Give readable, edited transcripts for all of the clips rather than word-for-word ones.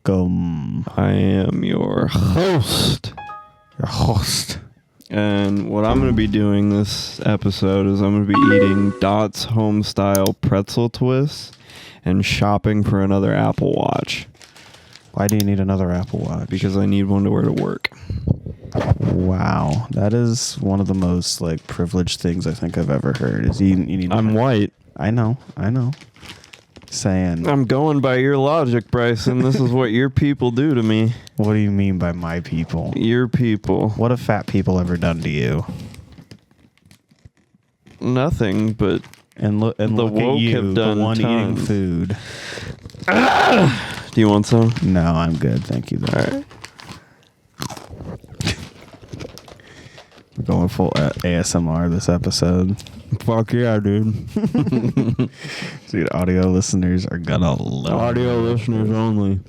welcome. I am your host. And what I'm going to be doing this episode is I'm going to be eating Dot's home-style pretzel twists and shopping for another Apple Watch. Why do you need another Apple Watch? Because I need one to wear to work. Wow, that is one of the most privileged things I think I've ever heard. Is you need? I'm white. I know. Saying. I'm going by your logic, Bryson. This is what your people do to me. What do you mean by my people? Your people. What have fat people ever done to you? Nothing, but and look the woke woke at you, have done the one tons. eating food. Do you want some? No, I'm good. Thank you. All right. We're going full ASMR this episode. Fuck yeah, dude. Dude, audio listeners are gonna love Audio listeners only.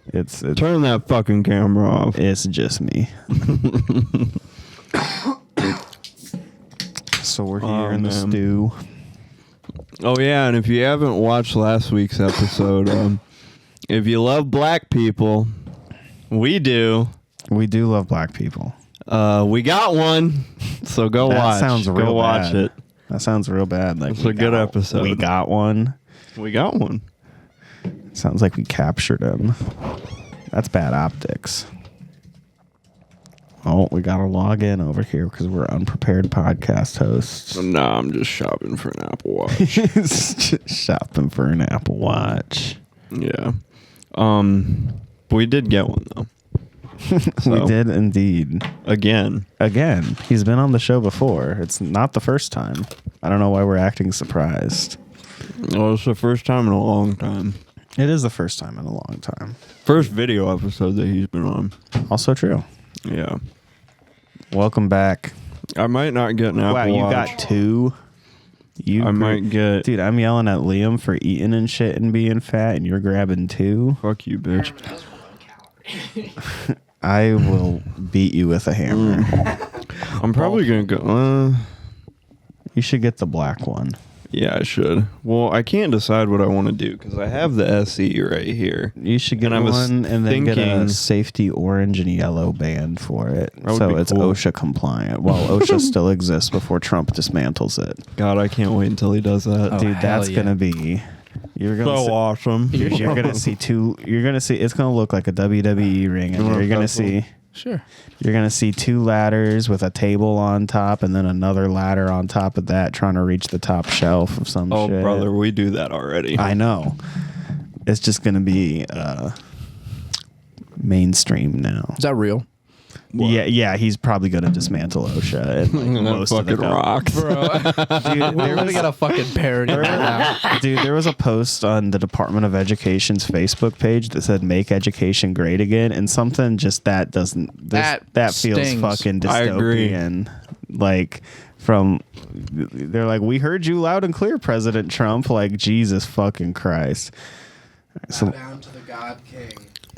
It's Turn that fucking camera off. It's just me. So we're here in the stew. Oh yeah, and if you haven't watched last week's episode, if you love black people, we do. We do love black people. We got one, so go that watch. Sounds real go watch bad. it. That sounds real bad. It's a good episode. We got one. We got one. Sounds like we captured him. That's bad optics. Oh, we gotta log in over here because we're unprepared podcast hosts. No, I'm just shopping for an Apple Watch. Just shopping for an Apple Watch. Yeah. We did get one though. So, we did indeed. Again. He's been on the show before. It's not the first time. I don't know why we're acting surprised. Well, it's the first time in a long time. It is the first time in a long time. First video episode that he's been on. Also true. Yeah. Welcome back. I might not get an Apple Watch. Wow, you got two? Might get... Dude, I'm yelling at Liam for eating and shit and being fat, and you're grabbing two? Fuck you, bitch. I will beat you with a hammer. I'm probably going to go... You should get the black one. Yeah, I should. Well, I can't decide what I want to do because I have the SE right here. You should get one and then get a safety orange and yellow band for it. So it's cool. OSHA compliant. Well, OSHA still exists before Trump dismantles it. God, I can't wait until he does that. Oh, dude, that's going to be... You're gonna so awesome. You're gonna see two. You're gonna see. It's gonna look like a WWE ring, and you're gonna see. Sure. You're gonna see two ladders with a table on top, and then another ladder on top of that, trying to reach the top shelf of some shit. Oh, brother, we do that already. I know. It's just gonna be mainstream now. Is that real? What? Yeah. He's probably gonna dismantle OSHA and most fucking of the rocks, bro. Dude, we're gonna get a fucking parody right now. Dude, there was a post on the Department of Education's Facebook page that said "Make education great again," and something just that doesn't. That feels stings. fucking dystopian. I agree. They're like, we heard you loud and clear, President Trump. Like, Jesus fucking Christ. Bow down to the God King.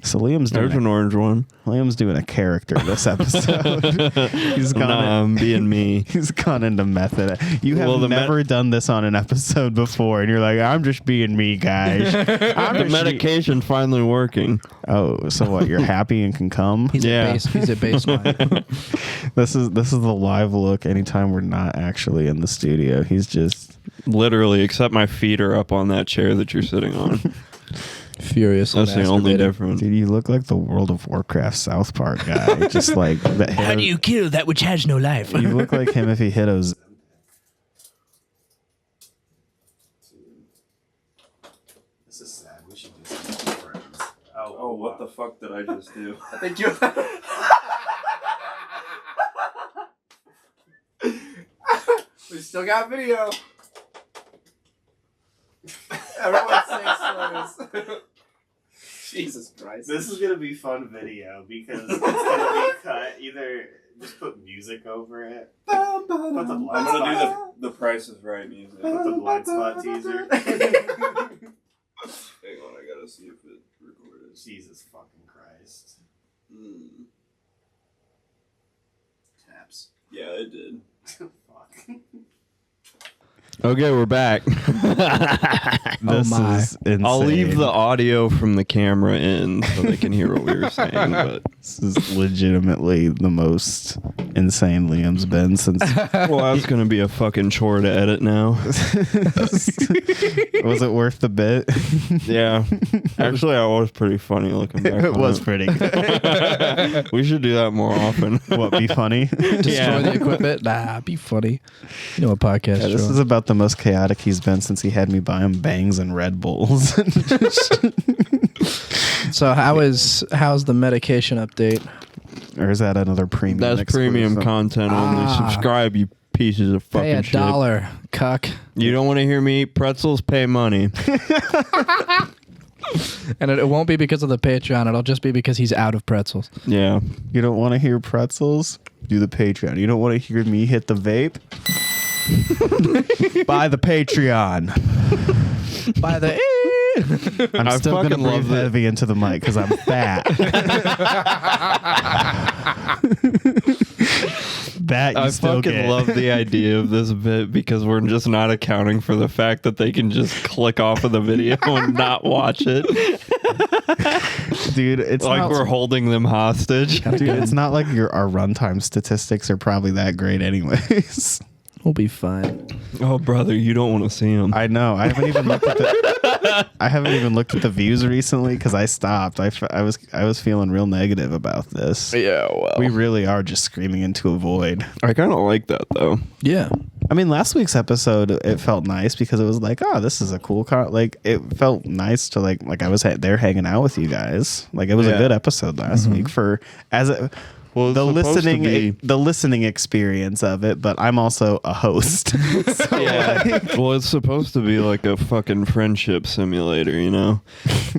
So Liam's There's an orange one. Liam's doing a character this episode. He's gone. I'm being me. He's gone into method. You have never done this on an episode before, and you're like, I'm just being me, guys. The medication finally working. Oh, so what? You're happy and can come? He's a baseline. This is the live look. Anytime we're not actually in the studio, he's just literally. Except my feet are up on that chair that you're sitting on. Furious. That's the only difference. Dude, you look like the World of Warcraft South Park guy. Just like that. How do you kill that which has no life? You look like him if he hit a. This is sad. We should do some friends. Oh, what the fuck did I just do? I think you. We still got video. Everyone say slurs. Jesus Christ. This is going to be fun video because it's going to be cut. Either just put music over it. Put the blind I'm gonna spot. do the Price is Right music. Put the blind spot teaser. Hang on, I gotta see if it recorded. Jesus fucking Christ. Taps. Yeah, it did. Fuck. Okay, we're back. This is insane. I'll leave the audio from the camera in so they can hear what we were saying. But This is legitimately the most insane Liam's been since. well, that's gonna be a fucking chore to edit now. Was it worth the bit? Yeah, actually, I was pretty funny looking back. It was pretty good. We should do that more often. What, be funny? Destroy the equipment. Nah, be funny. You know what podcast? Yeah, this is about the most chaotic he's been since he had me buy him Bangs and Red Bulls. So how's the medication update? Or is that another premium? That's premium exclusive? content only. Subscribe, you pieces of fucking Pay shit. $1, cuck. You don't want to hear me eat pretzels? Pay money. And it won't be because of the Patreon. It'll just be because he's out of pretzels. Yeah. You don't want to hear pretzels? Do the Patreon. You don't want to hear me hit the vape? Buy the Patreon. By the I'm still going to fucking love breathe heavy into the mic because I'm fat. That you I still fucking get. love the idea of this bit because we're just not accounting for the fact that they can just click off of the video and not watch it. Dude, it's Like not, we're holding them hostage. dude, it's not like our runtime statistics are probably that great anyways. We'll be fine. Oh, brother, you don't want to see them. I know. I haven't even looked at the views recently because I stopped. I was feeling real negative about this. Yeah, well. We really are just screaming into a void. I kind of like that, though. Yeah. I mean, last week's episode, it felt nice because it was like, oh, this is a cool like it felt nice to like I was there hanging out with you guys. Like it was a good episode last week for Well, the listening experience of it, but I'm also a host. So, yeah. Well, it's supposed to be like a fucking friendship simulator, you know?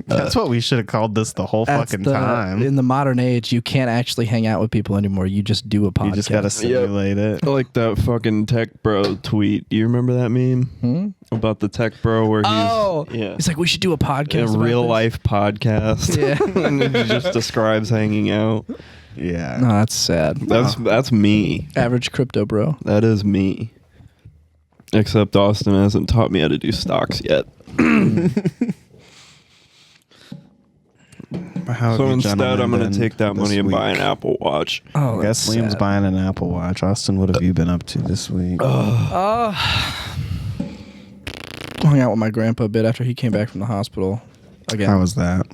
that's what we should have called this the whole fucking time. In the modern age, you can't actually hang out with people anymore. You just do a podcast. You just gotta simulate it. Like that fucking tech bro tweet. Do you remember that meme? About the tech bro where He's like, we should do a podcast. a about real this." life podcast. Yeah. And he just describes hanging out. Yeah. No, that's sad. That's me. Average crypto bro. That is me. Except Austin hasn't taught me how to do stocks yet. So instead, I'm going to take that money and buy an Apple Watch. Oh, I guess Liam's buying an Apple Watch. Austin, what have you been up to this week? hung out with my grandpa a bit after he came back from the hospital. Again, How was that?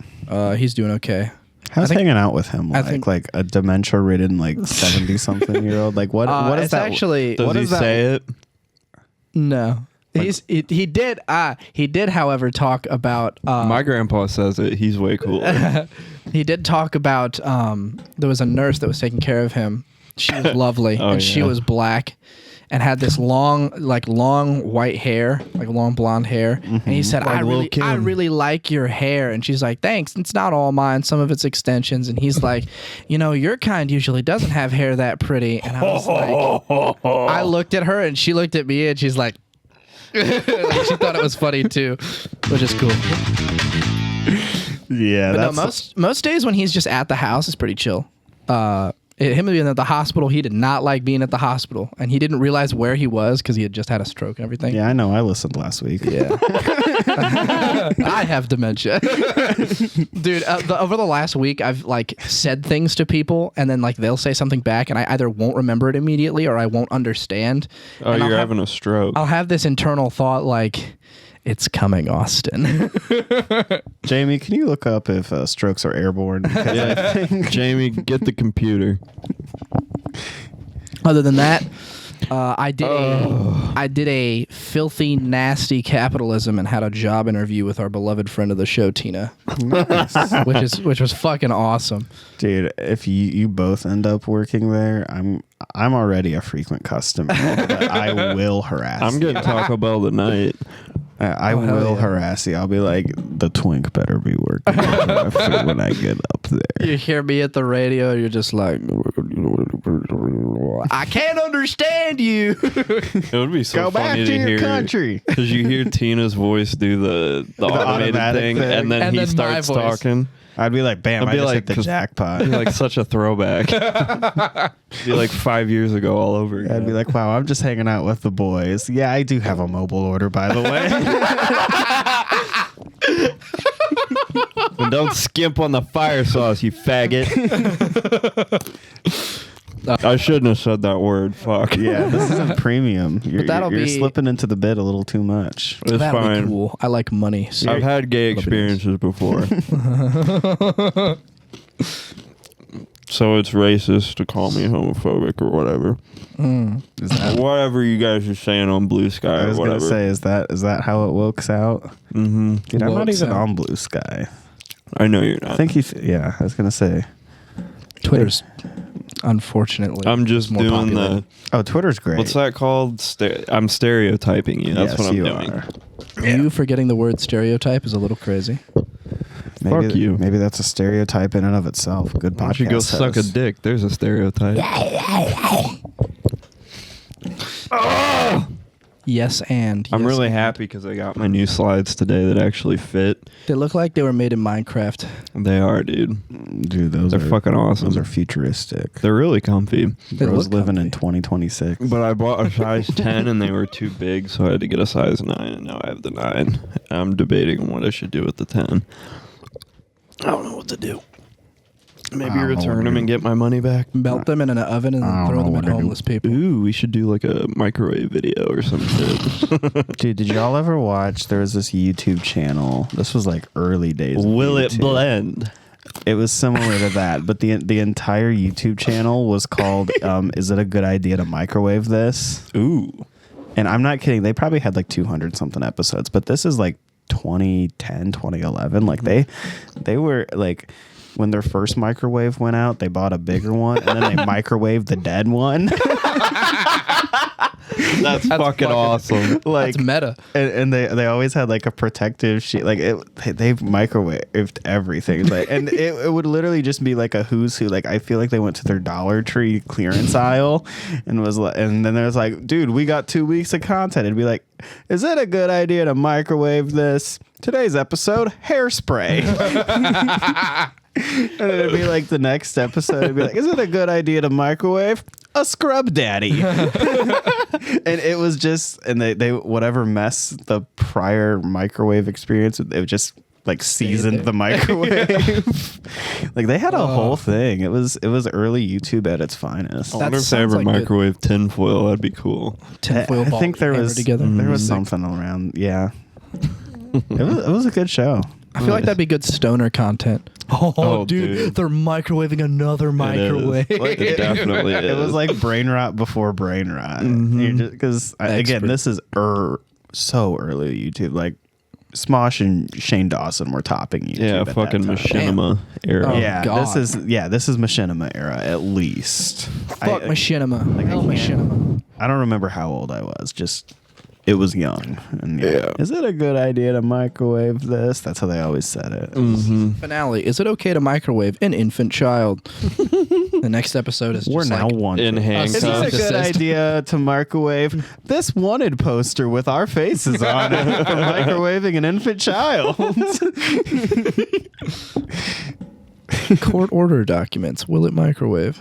he's doing okay. How's hanging out with him I like? think- Like a dementia-ridden, like 70-something-year-old? Like what is it's that? actually Does what he is that? say it? no. He did, however, talk about My grandpa says it. He's way cooler. he did talk about there was a nurse that was taking care of him. She was lovely and she yeah. was black and had this long white hair, like long blonde hair. And he said, Like Lil' I Kim. really like your hair. And she's like, thanks. It's not all mine. Some of it's extensions. And he's like, your kind usually doesn't have hair that pretty. And I was like, I looked at her and she looked at me and she's like, like, she thought it was funny too, which is cool. Yeah, But no, that's most days when he's just at the house is pretty chill. Him being at the hospital, he did not like being at the hospital, and he didn't realize where he was because he had just had a stroke and everything. yeah. I know. I listened last week. Yeah. I have dementia. Dude, over the last week, I've like said things to people and then like they'll say something back and I either won't remember it immediately or I won't understand. Oh, And you're having a stroke. I'll have this internal thought like, it's coming, Austin. Jamie, can you look up if strokes are airborne? Because I think Jamie, get the computer. Other than that, I did a filthy, nasty capitalism and had a job interview with our beloved friend of the show, Tina, which was fucking awesome. dude, if you both end up working there, I'm already a frequent customer. But I will harass. I'm getting Taco Bell tonight. I will harass you. I'll be like, the twink better be working when I get up there. You hear me at the radio, you're just like, I can't understand you. It would be so Go back funny to to your hear country. Because you hear Tina's voice do the automated automatic thing, thing. and then And he then my starts voice. talking. I'd be like, bam, I'd I be just like, hit the 'cause- jackpot. It'd be like such a throwback. Be like 5 years ago all over again. I'd be like, wow, I'm just hanging out with the boys. Yeah, I do have a mobile order, by the way. And don't skimp on the fire sauce, you faggot. I shouldn't have said that word. Fuck. Yeah, this isn't premium. You're be- slipping into the bid a little too much. It's That'll fine. be cool. I like money. So I've had gay experiences before. So it's racist to call me homophobic or whatever. Is that, Whatever you guys are saying on Blue Sky I or was whatever. gonna say, is that how it works out? Mm-hmm. Dude, I'm not Wokes even out. on Blue Sky. I know you're not. I think yeah, I was gonna say. Twitter's, unfortunately, I'm just more doing popular. Oh, Twitter's great. what's that called? I'm stereotyping you. That's Yes, what I'm you doing. are. You forgetting the word stereotype is a little crazy. Maybe, Fuck you. Maybe that's a stereotype in and of itself. Good podcast. Why don't you go suck a host. dick? There's a stereotype. Yes, and I'm yes, really and. happy because I got my new slides today that actually fit. They look like they were made in Minecraft. They are, dude. Dude, those They're are fucking awesome. Those are futuristic. They're really comfy. They Bro's look living in comfy. 2026. But I bought a size 10 and they were too big, so I had to get a size 9, and now I have the 9. I'm debating on what I should do with the 10. I don't know what to do. Maybe I don't know return what them to and get my money back. Melt them in an oven and I then don't throw know them what at to do. homeless people. Ooh, we should do like a microwave video or some shit. Dude, did y'all ever watch? There was this YouTube channel. This was like early days. of Will it YouTube. blend? It was similar to that, but the entire YouTube channel was called "Is it a good idea to microwave this?" Ooh. And I'm not kidding. They probably had like 200 something episodes, but this is like 2010, 2011. Like they were like, when their first microwave went out, they bought a bigger one, and then they microwaved the dead one. That's fucking awesome. Like, That's meta. and they always had like a protective sheet. Like they've microwaved everything. Like, and it would literally just be like a who's who. Like, I feel like they went to their Dollar Tree clearance aisle and was like, and then there's like, dude, we got 2 weeks of content. It'd be like, is it a good idea to microwave this? Today's episode, hairspray. And then it'd be like the next episode, it'd be like, is it a good idea to microwave a scrub daddy? And it was just, and they whatever mess the prior microwave experience, it would just like seasoned the microwave. Like they had a whole thing. It was early YouTube at its finest. I wonder if they sounds ever like good. microwave tinfoil. That'd be cool. Tinfoil I ball think there hammer was together. there was something around. Yeah, it was a good show. I feel like that'd be good stoner content. Oh, dude. they're microwaving another microwave. Like, It definitely is. It was like brain rot before brain rot. Because again, Expert. this is so early YouTube. Like Smosh and Shane Dawson were topping YouTube. Yeah, at that fucking time. machinima era. Oh, Yeah, God. this is machinima era at least. Fuck machinima. Hell machinima. I don't remember how old I was. Just it was young. And Yeah. Is it a good idea to microwave this? That's how they always said it. Finale. Is it okay to microwave an infant child? The next episode is We're just now like, one. In Is handcuffs. it a good Synthesis. idea to microwave this wanted poster with our faces on it for microwaving an infant child? court order documents. Will it microwave?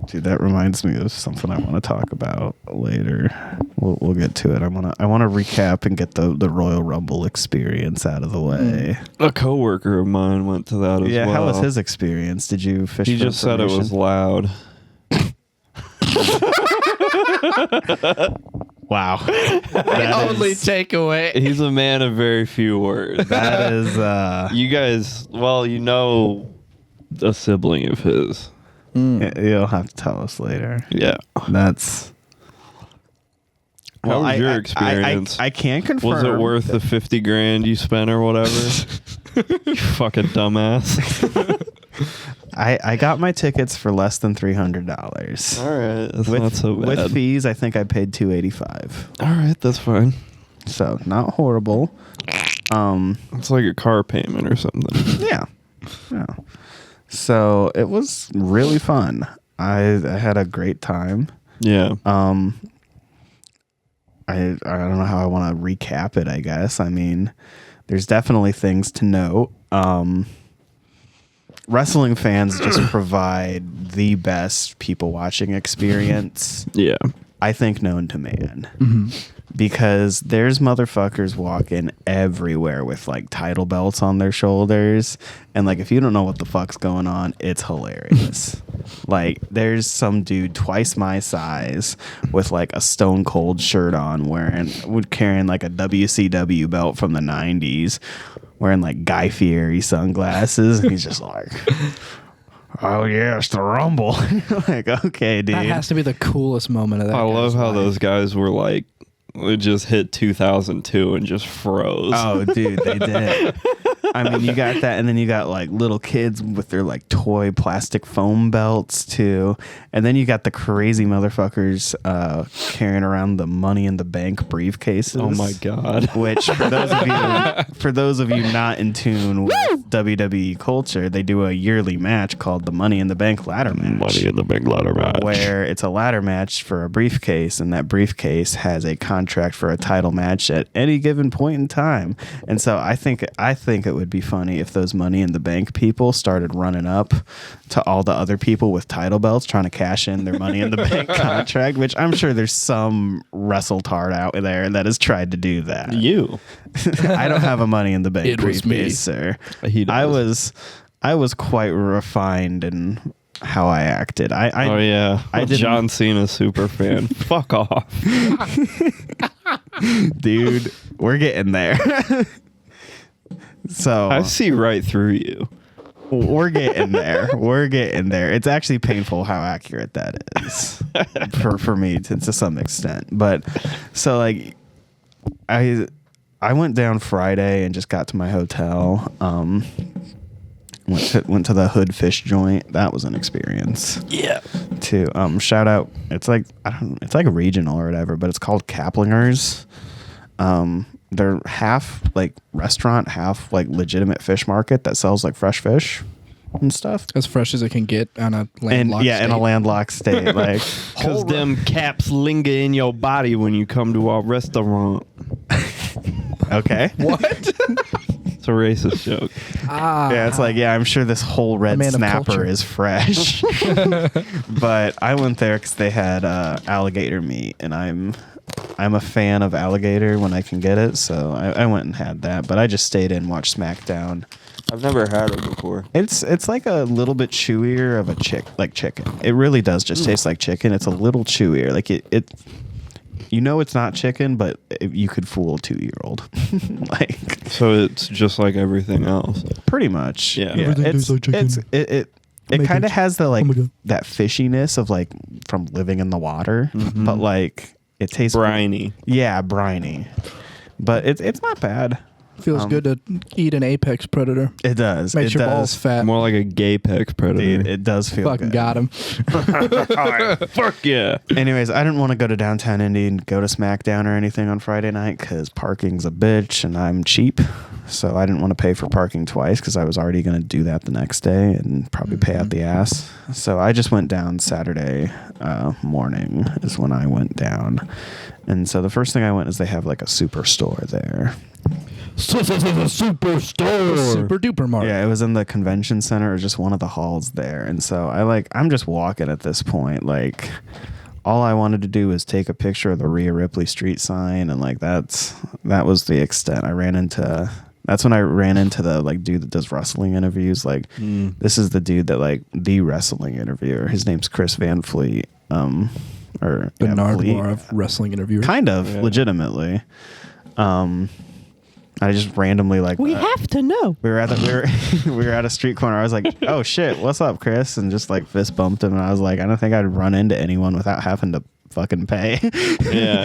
Dude, that reminds me of something I want to talk about later. We'll get to it. I want to recap and get the Royal Rumble experience out of the way. A coworker of mine went to that as Yeah, well. how was his experience? Did you fish? He for just said it was information? loud. Wow. Only takeaway. He's a man of very few words. That is You guys, well, you know a sibling of his. you'll have to tell us later. Yeah. That's How was your I experience? I can't confirm. Was it worth the 50 grand you spent or whatever? You fucking dumbass. I got my tickets for less than $300. All right, that's not so bad. With fees, I think I paid $285. All right, that's fine. So not horrible. It's like a car payment or something. Yeah. Yeah. So it was really fun. I had a great time. Yeah. I don't know how I want to recap it, I guess. I mean, there's definitely things to note. wrestling fans just provide the best people watching experience. Yeah. I think known to man. Because there's motherfuckers walking everywhere with like title belts on their shoulders, and like if you don't know what the fuck's going on, it's hilarious. Like there's some dude twice my size with like a Stone Cold shirt on, carrying like a WCW belt from the 90s, wearing like Guy Fieri sunglasses, and he's just like, oh yeah, it's the Rumble. Like, okay, dude. That has to be the coolest moment of that. I love how life. those guys were like, it just hit 2002 and just froze. Oh, dude, they did. I mean, you got that, and then you got like little kids with their like toy plastic foam belts too, and then you got the crazy motherfuckers carrying around the Money in the Bank briefcases. Oh my god! Which for those of you not in tune with WWE culture, they do a yearly match called the Money in the Bank ladder match. Money in the Bank ladder match, where it's a ladder match for a briefcase, and that briefcase has a contract for a title match at any given point in time. And so I think it would be funny if those Money in the Bank people started running up to all the other people with title belts trying to cash in their Money in the Bank contract, which I'm sure there's some wrestle-tard out there that has tried to do that. You. I don't have a Money in the Bank It was me. briefcase, sir. He does. I was quite refined in how I acted. Oh yeah, I didn't- John Cena super fan. Fuck off. Dude, we're getting there. So I see right through you. we're getting there. We're getting there. It's actually painful how accurate that is for me to some extent. But so like I went down Friday and just got to my hotel. Went to the Hood Fish joint. That was an experience. Yeah. Too. Shout out. It's like it's like a regional or whatever, but it's called Kaplinger's. They're half like restaurant, half like legitimate fish market that sells like fresh fish and stuff. As fresh as it can get on a landlocked In a state. landlocked state, like Because them caps linger in your body when you come to our restaurant. okay. What? It's a racist joke. Yeah, it's like, yeah, I'm sure this whole red man of snapper culture. is fresh. But I went there because they had alligator meat, and I'm a fan of alligator when I can get it, so I went and had that. But I just stayed in and watched SmackDown. I've never had it before. It's like a little bit chewier of a chicken. It really does just taste like chicken. It's a little chewier. Like it you know it's not chicken, but you could fool a 2-year-old. Like So it's just like everything else. pretty much. Yeah. Everything It's tastes like chicken. it kind of has the like my God. that fishiness of like from living in the water, but like it tastes Briny. Yeah, briny. But it's not bad. Feels good to eat an apex predator. It does. Makes it your does. balls fat. More like a gay peck predator. Dude, it does feel Fucking good. got him. Fuck yeah. Anyways, I didn't want to go to downtown Indy and go to SmackDown or anything on Friday night because parking's a bitch and I'm cheap. So I didn't want to pay for parking twice because I was already going to do that the next day and probably pay out the ass. So I just went down Saturday morning is when I went down. And so the first thing I went is they have like a superstore there. Superstore. Super duper Mark. Yeah, it was in the convention center or just one of the halls there. And so I'm just walking at this point. Like all I wanted to do was take a picture of the Rhea Ripley street sign, and like that was the extent. That's when I ran into the like dude that does wrestling interviews. Like this is the dude that like the wrestling interviewer. His name's Chris Van Fleet. Or Bernard Fleet. Moore of wrestling interviewer. Kind of, legitimately. I just randomly like have to know. we were at a street corner. I was like, "Oh shit, what's up, Chris?" And just like fist bumped him. And I was like, "I don't think I'd run into anyone without having to fucking pay." Yeah.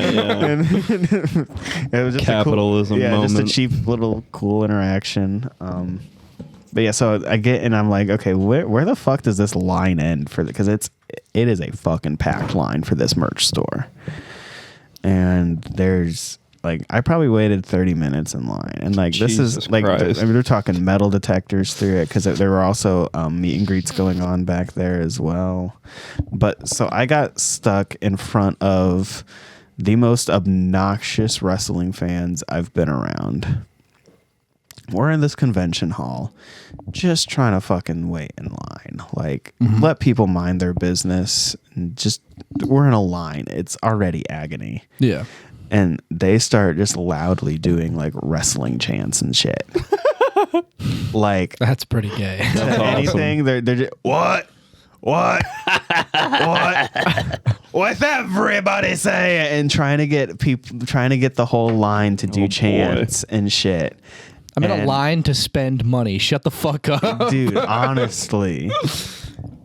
And it was just Capitalism just a moment. cheap little cool interaction. But yeah, so I get and I'm like, okay, where the fuck does this line end for? Because it is a fucking packed line for this merch store, and there's. Like I probably waited 30 minutes in line, and like this Jesus is like Christ. they're talking metal detectors through it because there were also meet and greets going on back there as well. But so I got stuck in front of the most obnoxious wrestling fans I've been around. we're in this convention hall, just trying to fucking wait in line. Like, let people mind their business. And just, we're in a line. It's already agony. Yeah. And they start just loudly doing like wrestling chants and shit. Like, That's pretty gay. That's anything, they're just, what? What's everybody saying? And trying to get the whole line to do chants and shit. I'm in a And- line to spend money. Shut the fuck up. Dude, honestly.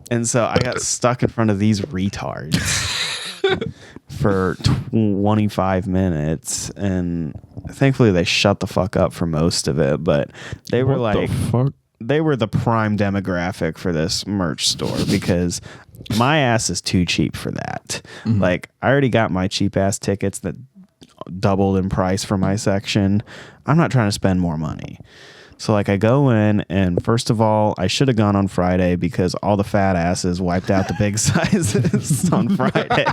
And so I got stuck in front of these retards for 25 minutes, and thankfully they shut the fuck up for most of it, but they were What like, the fuck? they were the prime demographic for this merch store because my ass is too cheap for that. Like, I already got my cheap ass tickets that doubled in price for my section. I'm not trying to spend more money. So like I go in, and first of all, I should have gone on Friday because all the fat asses wiped out the big sizes on Friday.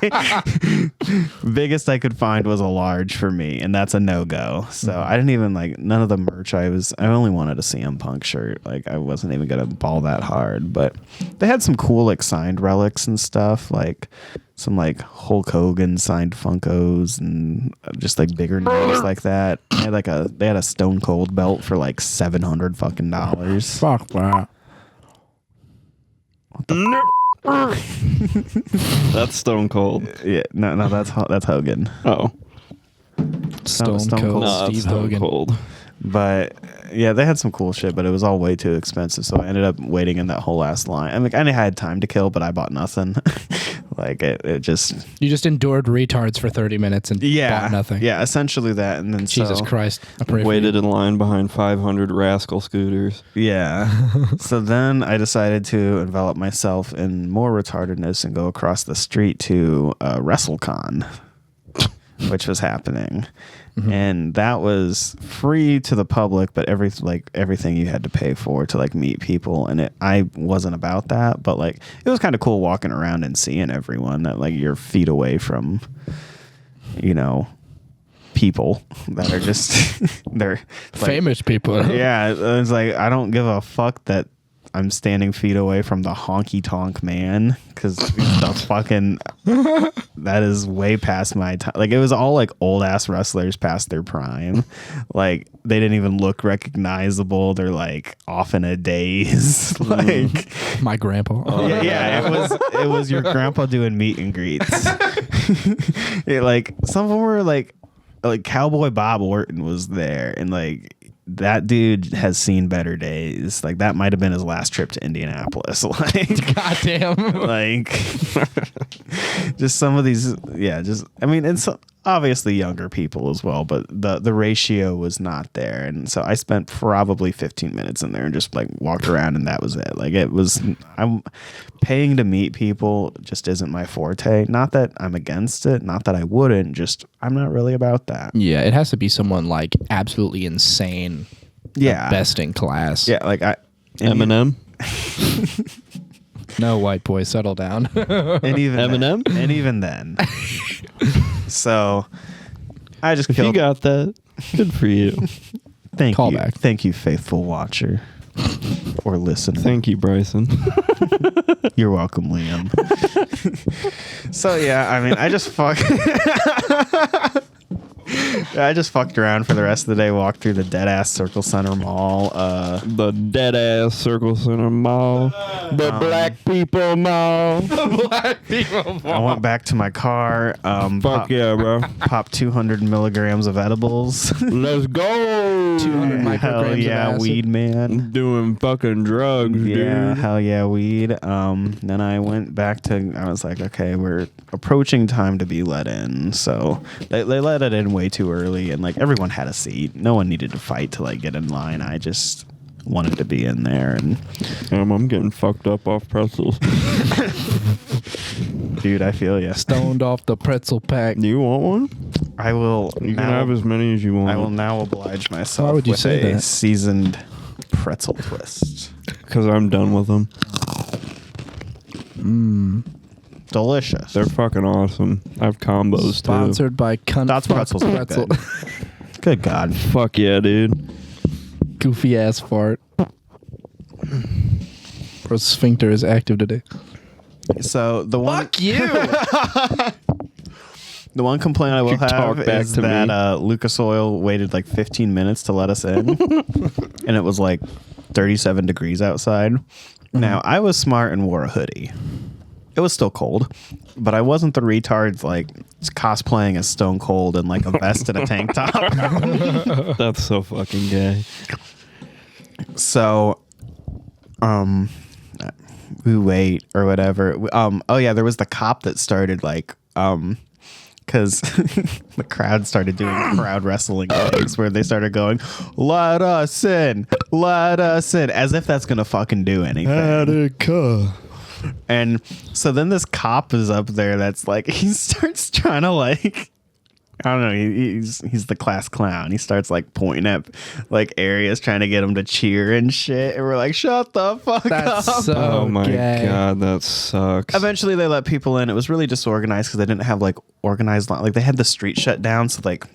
Biggest I could find was a large for me, and that's a no-go. So I didn't even like none of the merch. I only wanted a CM Punk shirt. Like, I wasn't even gonna ball that hard, but they had some cool like signed relics and stuff, like some like Hulk Hogan signed Funkos and just like bigger names like that. They had a Stone Cold belt for like $700 fucking dollars. Fuck that. That's Stone Cold. Yeah, no, that's Hogan. Oh. Stone Stone Cold Cold. No, Steve that's Stone Hogan. Cold. But yeah, they had some cool shit, but it was all way too expensive. So I ended up waiting in that whole last line. I mean, I had time to kill, but I bought nothing. Like it just You just endured retards for 30 minutes and bought nothing. Yeah, essentially that, and then Jesus Christ. I pray for Waited you. in line behind 500 rascal scooters. Yeah. So then I decided to envelop myself in more retardedness and go across the street to WrestleCon, which was happening. And that was free to the public, but everything you had to pay for to like meet people. And I wasn't about that, but like it was kind of cool walking around and seeing everyone that like you're feet away from, you know, people that are just they're like, Famous people. yeah, it's like I don't give a fuck that I'm standing feet away from the honky tonk man because the fucking that is way past my time. Like, it was all like old ass wrestlers past their prime. Like, they didn't even look recognizable. They're like off in a daze. Like, My grandpa. yeah, it was your grandpa doing meet and greets. Like, some of them were like Cowboy Bob Orton was there, and like that dude has seen better days. Like, that might have been his last trip to Indianapolis. Like, Goddamn. like just some of these, yeah, just I mean, it's obviously younger people as well, but the ratio was not there. And so I spent probably 15 minutes in there and just like walked around, and that was it. Like, I'm paying to meet people just isn't my forte. Not that I'm against it, not that I wouldn't, just I'm not really about that. Yeah, it has to be someone like absolutely insane. Yeah, Best in class. yeah, like Eminem? No, white boy, settle down. and even Eminem? then, and even then. So I just If killed. you got that, good for you. Thank Call you, back. thank you, faithful watcher or listener. Thank you, Bryson. You're welcome, Liam. So yeah, I mean, I just fucked around for the rest of the day. Walked through the dead ass Circle Center Mall. The dead ass Circle Center Mall. The Black People Mall. I went back to my car. Fuck yeah, bro. Popped 200 milligrams of edibles. Let's go. 200 micrograms Hell of yeah, acid. weed man. Doing fucking drugs, Yeah, dude. hell yeah, weed. Then I went back to. I was like, okay, we're approaching time to be let in. So they let it in way too early, and like everyone had a seat. No one needed to fight to like get in line. I just wanted to be in there, and I'm getting fucked up off pretzels. dude, I feel ya. Stoned off the pretzel pack. Do you want one? I will. You now, can have as many as you want. I will now oblige myself Why would you with say a that? seasoned pretzel twist. Because I'm done with them. Delicious. They're fucking awesome. I have combos too. Sponsored by Cunt Dots Fuck pretzels are Pretzel. good. Good God. Fuck yeah, dude. Goofy ass fart. Bro's sphincter is active today. So the one, Fuck you. the one complaint I will You talk have back is to that me. Lucas Oil waited like 15 minutes to let us in, and it was like 37 degrees outside. Now I was smart and wore a hoodie. It was still cold, but I wasn't the retard like cosplaying as Stone Cold in like a vest and a tank top. That's so fucking gay. So, we wait or whatever. Oh yeah, there was the cop that started like, because the crowd started doing crowd wrestling things where they started going, let us in, as if that's gonna fucking do anything. Attica. And so then this cop is up there that's like, he starts trying to like, I don't know, he's the class clown. He starts like pointing at like areas trying to get him to cheer and shit. And we're like, shut the fuck That's up. so Oh my gay. god, that sucks. Eventually they let people in. It was really disorganized because they didn't have like organized, like they had the street shut down. So like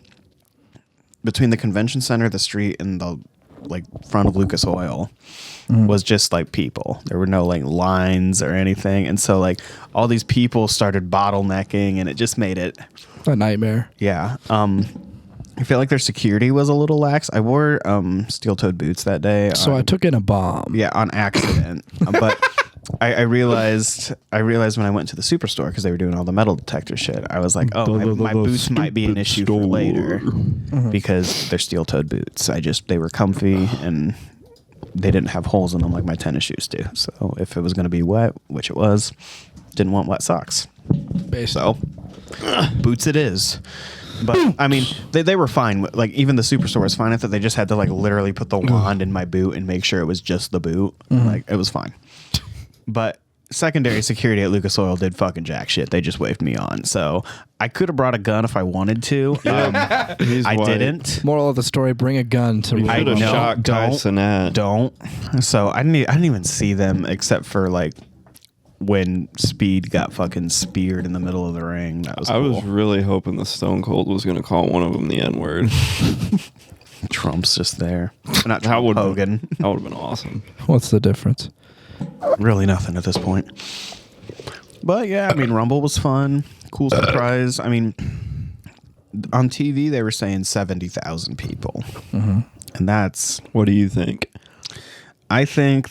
between the convention center, the street, and the like front of Lucas Oil was just like people. There were no like lines or anything. And so like all these people started bottlenecking and it just made it, A nightmare. yeah. I feel like their security was a little lax. I wore steel-toed boots that day. So I took in a bomb. Yeah, on accident. But I realized when I went to the superstore because they were doing all the metal detector shit. I was like, oh, my boots might be an issue for later because they're steel-toed boots. They were comfy and they didn't have holes in them like my tennis shoes do. So if it was going to be wet, which it was, didn't want wet socks. Basically. So boots it is. But I mean, they were fine. Like even the superstore was fine with it. They just had to like literally put the wand in my boot and make sure it was just the boot. Like it was fine. But secondary security at Lucas Oil did fucking jack shit. They just waved me on. So I could have brought a gun if I wanted to. I didn't. Moral of the story: bring a gun to. You I should have know, shot Kai don't. Cenat. Don't. So I didn't even see them except for like when Speed got fucking speared in the middle of the ring. That was cool. I was really hoping the Stone Cold was going to call one of them the N-word. Trump's just there. Not That Trump, would Hogan. That would have been awesome. What's the difference? Really nothing at this point. But yeah, I mean, Rumble was fun. Cool surprise. I mean, on TV they were saying 70,000 people, and that's. What do you think? I think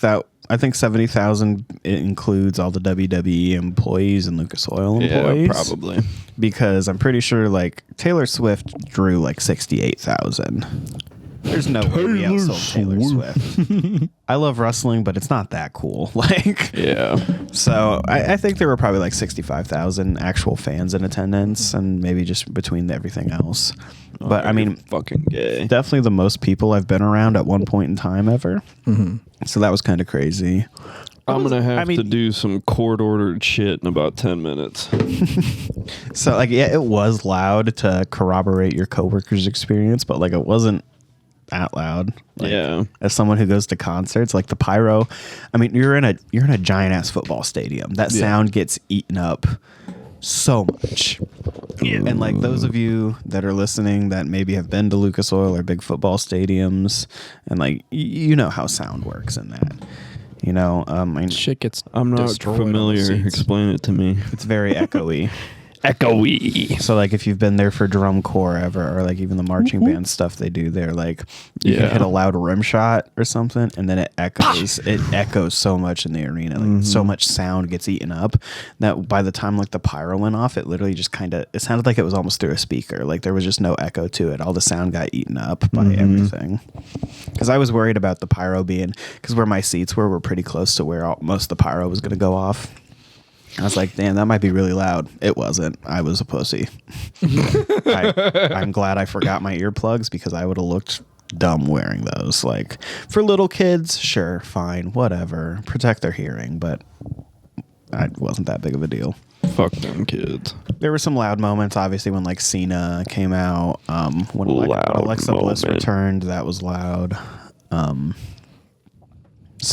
70,000 includes all the WWE employees and Lucas Oil employees. Yeah, probably. Because I'm pretty sure like Taylor Swift drew like 68,000. There's no way we outsold Taylor Swift. I love wrestling, but it's not that cool. Like, Yeah. so I think there were probably like 65,000 actual fans in attendance, and maybe just between everything else. But I mean, Fucking gay. definitely the most people I've been around at one point in time ever. So that was kind of crazy. I'm going to have I mean- to do some court-ordered shit in about 10 minutes. So like, yeah, it was loud to corroborate your coworker's experience, but like it wasn't that loud. Like, Yeah. as someone who goes to concerts, like the pyro, I mean, you're in a giant ass football stadium. That sound gets eaten up so much. And like those of you that are listening that maybe have been to Lucas Oil or big football stadiums, and like you know how sound works in that. You know, I mean, Shit gets. I'm not destroyed on the familiar. seats. Explain it to me. it's very echoey. Echoey. So like if you've been there for drum corps ever, or like even the marching band stuff they do there, like you can Yeah. hit a loud rim shot or something and then it echoes. It echoes so much in the arena. Like so much sound gets eaten up that by the time like the pyro went off, it literally just it sounded like it was almost through a speaker. Like there was just no echo to it. All the sound got eaten up by everything. Because I was worried about the pyro because where my seats were pretty close to where most of the pyro was going to go off. I was like, damn, that might be really loud. It wasn't. I was a pussy. I'm glad I forgot my earplugs because I would have looked dumb wearing those. Like, for little kids, sure, fine, whatever. Protect their hearing, but it wasn't that big of a deal. Fuck them kids. There were some loud moments, obviously, when, like, Cena came out. When Loud Alexa Bliss moment. returned, that was loud.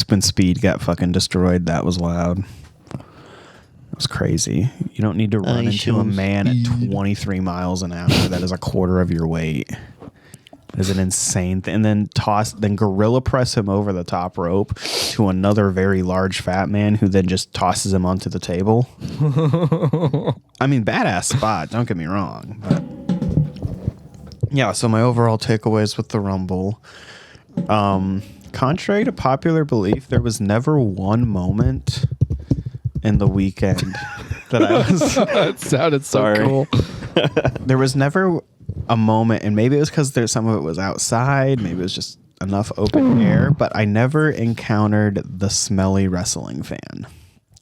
When Speed got fucking destroyed, that was loud. It was crazy. You don't need to run into a man at 23 miles an hour that is a quarter of your weight. is an insane thing. And then gorilla press him over the top rope to another very large fat man who then just tosses him onto the table. I mean, badass spot, don't get me wrong. But yeah, so my overall takeaways with the Rumble. Contrary to popular belief, there was never one moment in the weekend that I was... That sounded so cool. There was never a moment, and maybe it was because some of it was outside, maybe it was just enough open air, but I never encountered the smelly wrestling fan,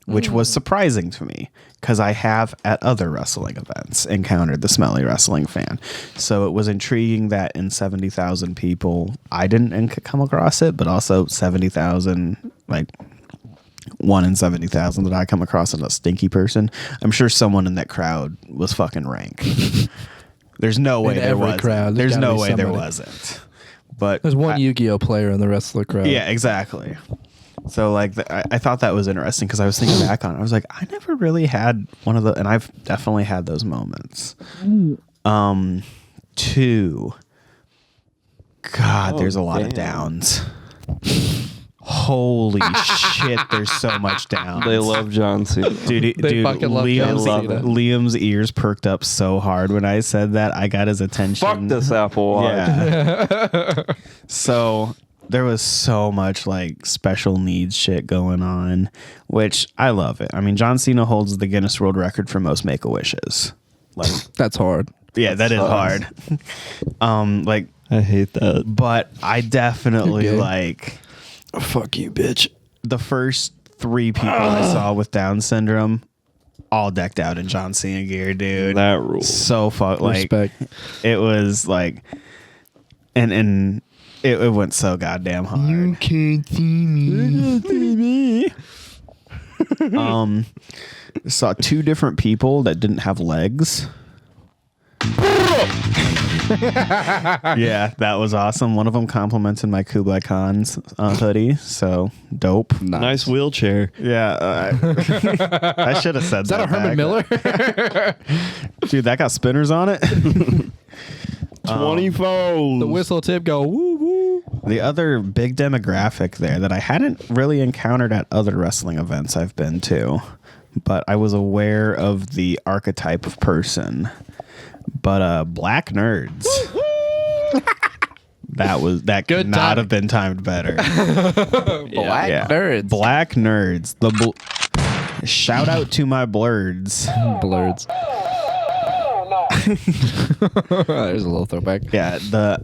which was surprising to me because I have at other wrestling events encountered the smelly wrestling fan. So it was intriguing that in 70,000 people, I didn't come across it, but also 70,000, like 1 in 70,000 that I come across as a stinky person. I'm sure someone in that crowd was fucking rank. There's no way there was. There's no way there wasn't. But there's one Yu-Gi-Oh player in the rest of the crowd. Yeah, exactly. So like I thought that was interesting because I was thinking back on it. I was like, I never really had one of the, and I've definitely had those moments. 2. God, there's a lot of downs. Holy shit, there's so much downs. They love John Cena. Dude, fucking love John Cena. Liam's ears perked up so hard when I said that. I got his attention. Fuck this Apple Watch. Yeah. So there was so much like special needs shit going on, which I love it. I mean, John Cena holds the Guinness World Record for most Make-A-Wishes. Like, that's hard. Yeah, that is hard. Like, I hate that. But I definitely like... Fuck you, bitch. The first 3 people I saw with Down syndrome, all decked out in John Cena gear, dude. That rules. So fuck, like Respect. It was like, and it went so goddamn hard. You can't see me. Saw 2 different people that didn't have legs. Yeah, that was awesome. One of them complimented my Kublai Khan's hoodie, so dope. Nice wheelchair. Yeah, I should have said Is that a Herman Miller? Dude, that got spinners on it. 20 foes. The whistle tip go woo woo. The other big demographic there that I hadn't really encountered at other wrestling events I've been to, but I was aware of the archetype of person. But black nerds. That Good could not timing. have been timed better. Black nerds. Black nerds. Shout out to my blurds. Blurds. There's a little throwback. Yeah,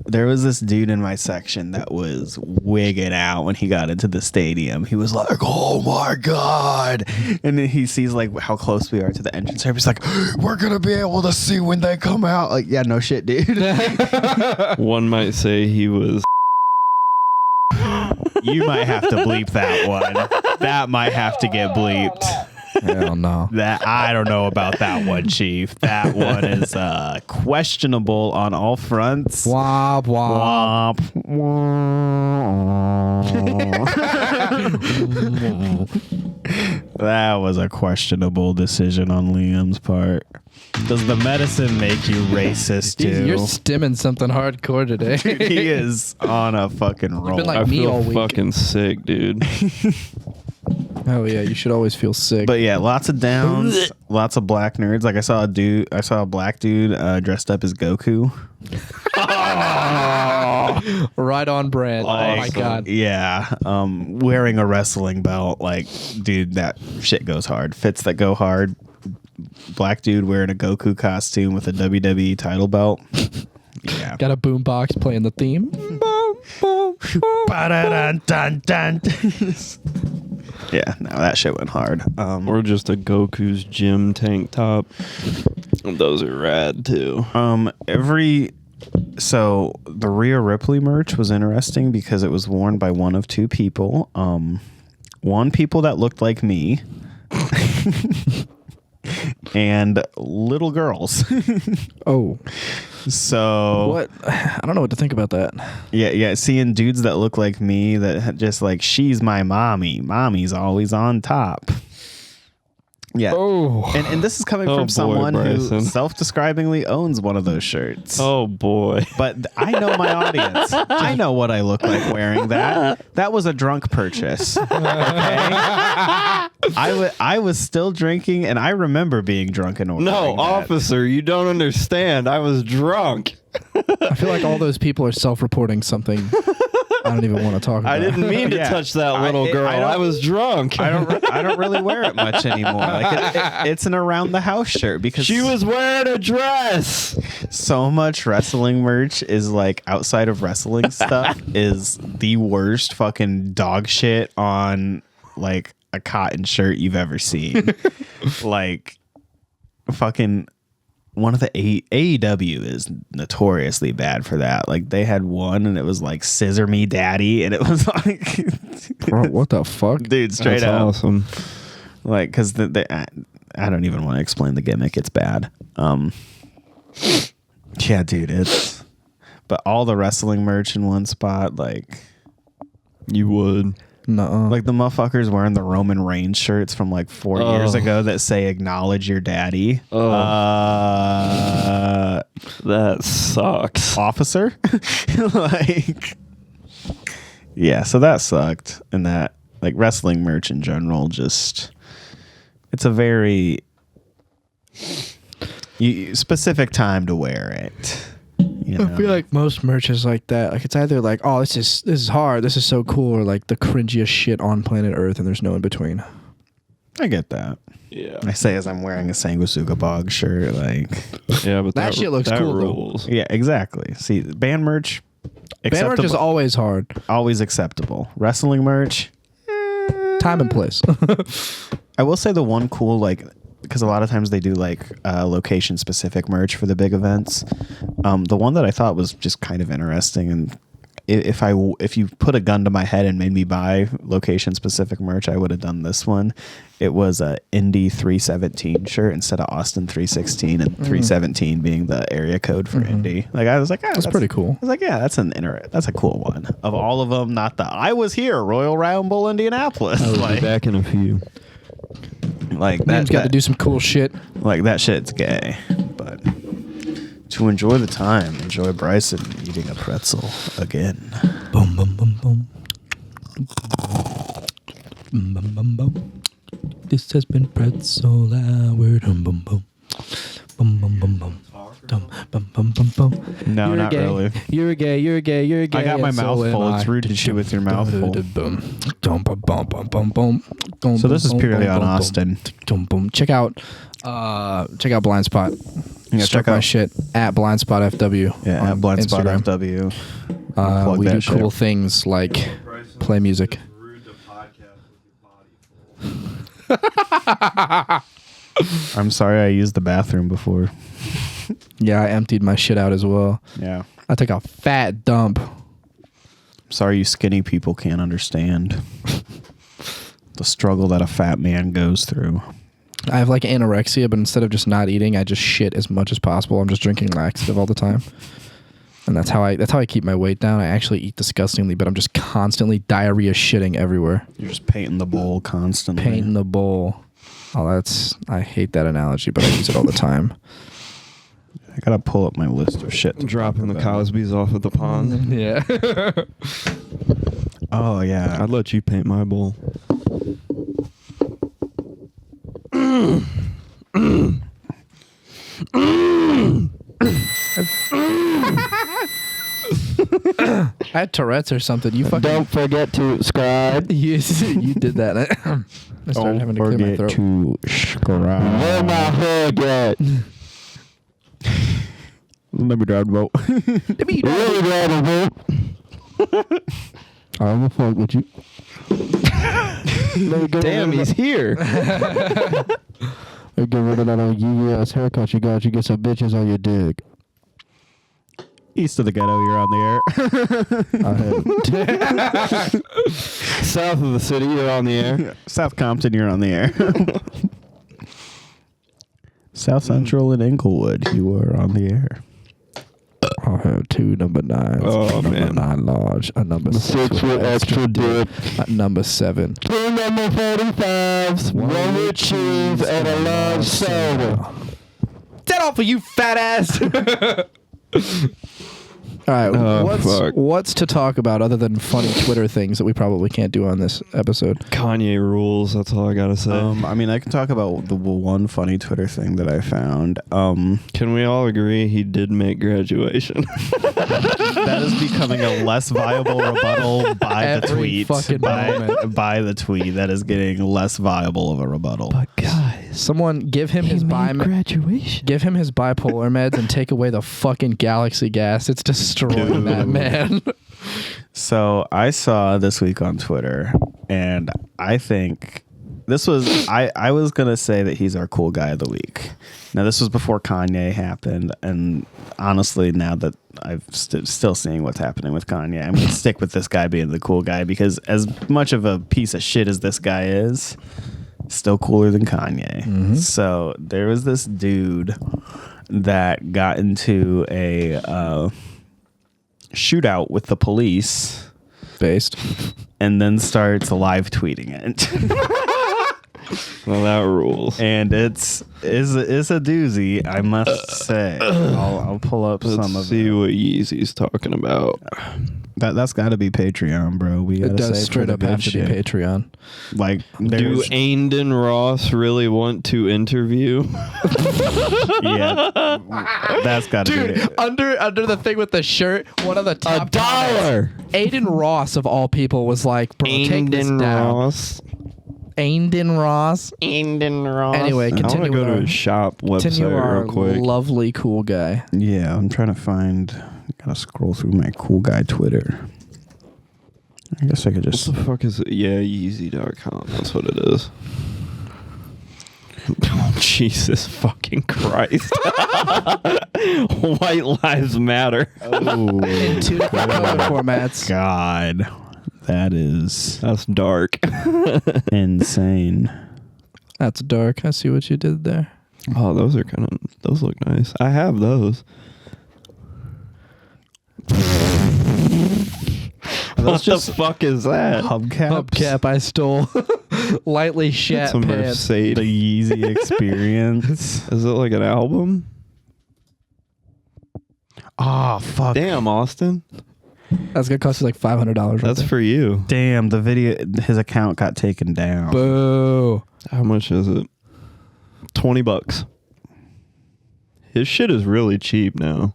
there was this dude in my section that was wigging out when he got into the stadium. He was like, "Oh my god!" And then he sees like how close we are to the entrance. He's like, "We're gonna be able to see when they come out." Like, yeah, no shit, dude. One might say he was. You might have to bleep that one. That might have to get bleeped. Hell no. That I don't know about that one, Chief. That one is questionable on all fronts. Womp womp. That was a questionable decision on Liam's part. Does the medicine make you racist too? You're stimming something hardcore today. Dude, he is on a fucking roll. been like I me feel all week. fucking sick, dude. Oh yeah, you should always feel sick. But yeah, lots of downs, lots of black nerds. Like I saw a black dude dressed up as Goku. Right on brand. Like, oh my god. Yeah, wearing a wrestling belt. Like, dude, that shit goes hard. Fits that go hard. Black dude wearing a Goku costume with a WWE title belt. Yeah. Got a boombox playing the theme. Ba-da-dun-dun-dun. Yeah, no, that shit went hard. Or just a Goku's gym tank top. Those are rad too. So the Rhea Ripley merch was interesting because it was worn by one of 2 people. One people that looked like me. And little girls. Oh. So What? I don't know what to think about that. yeah, seeing dudes that look like me that just like, she's my mommy. Mommy's always on top. Yeah. Oh. And this is coming Oh, from boy, someone who Bryson. self-describingly owns one of those shirts. Oh boy. But I know my audience. I know what I look like wearing that. That was a drunk purchase. Okay? I was still drinking, and I remember being drunk and ordering No, that. officer, you don't understand. I was drunk. I feel like all those people are self-reporting something I don't even want to talk about. I didn't mean to Yeah. touch that little girl. I don't- I was drunk. I don't really wear it much anymore. Like it's an around the house shirt because She was wearing a dress. so much wrestling merch is like outside of wrestling stuff is the worst fucking dog shit on like a cotton shirt you've ever seen. Like fucking one of the AEW is notoriously bad for that. Like they had one and it was like "Scissor Me Daddy" and it was like Bro, what the fuck? dude, straight That's up. awesome. Like because I don't even want to explain the gimmick. It's bad. Yeah, dude, it's but all the wrestling merch in one spot, like You would. Nuh-uh. the motherfuckers wearing the Roman Reigns shirts from like 4 years ago that say "Acknowledge your daddy." That sucks. Officer, like, yeah. So that sucked, and that like wrestling merch in general, just it's a very specific time to wear it. You know? I feel like most merch is like that. Like it's either like, oh, this is hard, this is so cool, or like the cringiest shit on planet Earth, and there's no in between. I get that. Yeah. I say as I'm wearing a Sanguisuga Bog shirt, like, Yeah, but That shit looks that cool, though. rules. yeah, exactly. See, band merch, Band merch is acceptable, always hard. always acceptable. Wrestling merch, Time and place. I will say the one cool, like, because a lot of times they do like location specific merch for the big events. The one that I thought was just kind of interesting, and if you put a gun to my head and made me buy location specific merch, I would have done this one. It was a Indy 317 shirt instead of Austin 316, and 317 being the area code for Indy. Like I was like, That's pretty cool. I was like, yeah, that's a cool one. Of all of them, not the I was here Royal Rumble Indianapolis. I'll be Like, back in a few. like Man's got to do some cool shit. like that shit's gay, but to enjoy the time, enjoy Bryson eating a pretzel again. Boom, boom, boom, boom. Boom, boom, boom, boom. This has been Pretzel Hour. Boom, boom, boom. Boom, boom, boom, boom. Boom, boom, boom, boom, boom. No, You're not gay. really. You're gay. You're gay. You're gay. I got my and mouth so full. am It's I. rude to chew with your mouth full. Boom. Boom, boom, boom, boom, boom, boom. Boom, So this boom, is purely boom, on boom, Austin. Boom, boom. Check out Blind Spot. Yeah, Check check my out shit at Blind Spot FW. yeah, on at Blind Spot Instagram. FW. Plug We that do shit. cool things like play music. I'm sorry I used the bathroom before. Yeah, I emptied my shit out as well. Yeah. I took a fat dump. Sorry you skinny people can't understand the struggle that a fat man goes through. I have like anorexia, but instead of just not eating, I just shit as much as possible. I'm just drinking laxative all the time. And that's how I keep my weight down. I actually eat disgustingly, but I'm just constantly diarrhea shitting everywhere. You're just painting the bowl constantly. Painting the bowl. Oh, I hate that analogy, but I use it all the time. I gotta pull up my list of shit. to Dropping the talk about. Cosbys off of the pond. Yeah. Oh yeah. I'd let you paint my bowl. I had Tourette's or something. You fucking Don't forget to subscribe. you did that. I started having to clear my throat. to subscribe. Where my hood at? Let me drive the boat. Really glad I vote. I'm gonna fuck with you. Damn, he's here. Get rid of that old yee ass haircut you got. You get some bitches on your dick. East of the ghetto, you're on the air. South of the city, you're on the air. South Compton, you're on the air. South Central and Inglewood, you are on the air. I have two number 9s. Oh, number man. 9 large. A number 6 Six with extra dip. Number 7. Bring number 45s, one with cheese, and a large soda. Get off of you, fat ass. All right, what's to talk about other than funny Twitter things that we probably can't do on this episode? Kanye rules. That's all I gotta say. I mean, I can talk about the one funny Twitter thing that I found. Can we all agree he did make graduation? That is becoming a less viable rebuttal by the Every tweet. fucking moment. By the tweet, that is getting less viable of a rebuttal. But guys, Someone give him his graduation. give him his bipolar meds and take away the fucking galaxy gas. It's destroying that man. So I saw this week on Twitter, and I think this was I was gonna say that he's our cool guy of the week. Now this was before Kanye happened, and honestly, now that I've still seeing what's happening with Kanye, I'm gonna stick with this guy being the cool guy, because as much of a piece of shit as this guy is, still cooler than Kanye. Mm-hmm. So there was this dude that got into a shootout with the police, Based. and then starts live tweeting it. Well, that rules. And it's a doozy, I must say. I'll pull up Let's some of see it. what Yeezy's talking about. That's got to be Patreon, bro. We It gotta does say straight for up the have good to be shit. Patreon. Like, Do there's, Aindon Ross really want to interview? yeah, that's got to be Dude, it. under the thing with the shirt, one of the top $1. Aiden Ross of all people was like, bro, take this Aindon down. Ross. Aiden Ross. Aindon Ross. Anyway, I want to continue go with to our- his shop Continue website our real quick. lovely cool guy. Yeah, I'm trying to find. Gotta scroll through my cool guy Twitter. I guess I could just. What the fuck is it? Yeah, Yeezy.com. That's what it is. Jesus fucking Christ. White Lives Matter. Oh, In two different color formats. God, that is That's dark. insane. That's dark. I see what you did there. Oh, those look nice. I have those. What the fuck is that? Hubcaps. Hubcap I stole. Lightly shat It's a pants. The Mercedes. Yeezy experience. Is it like an album? Oh fuck! Damn, Austin. That's gonna cost you like $500. Right That's there. for you. Damn, the video. His account got taken down. Boo. How much is it? $20. His shit is really cheap now.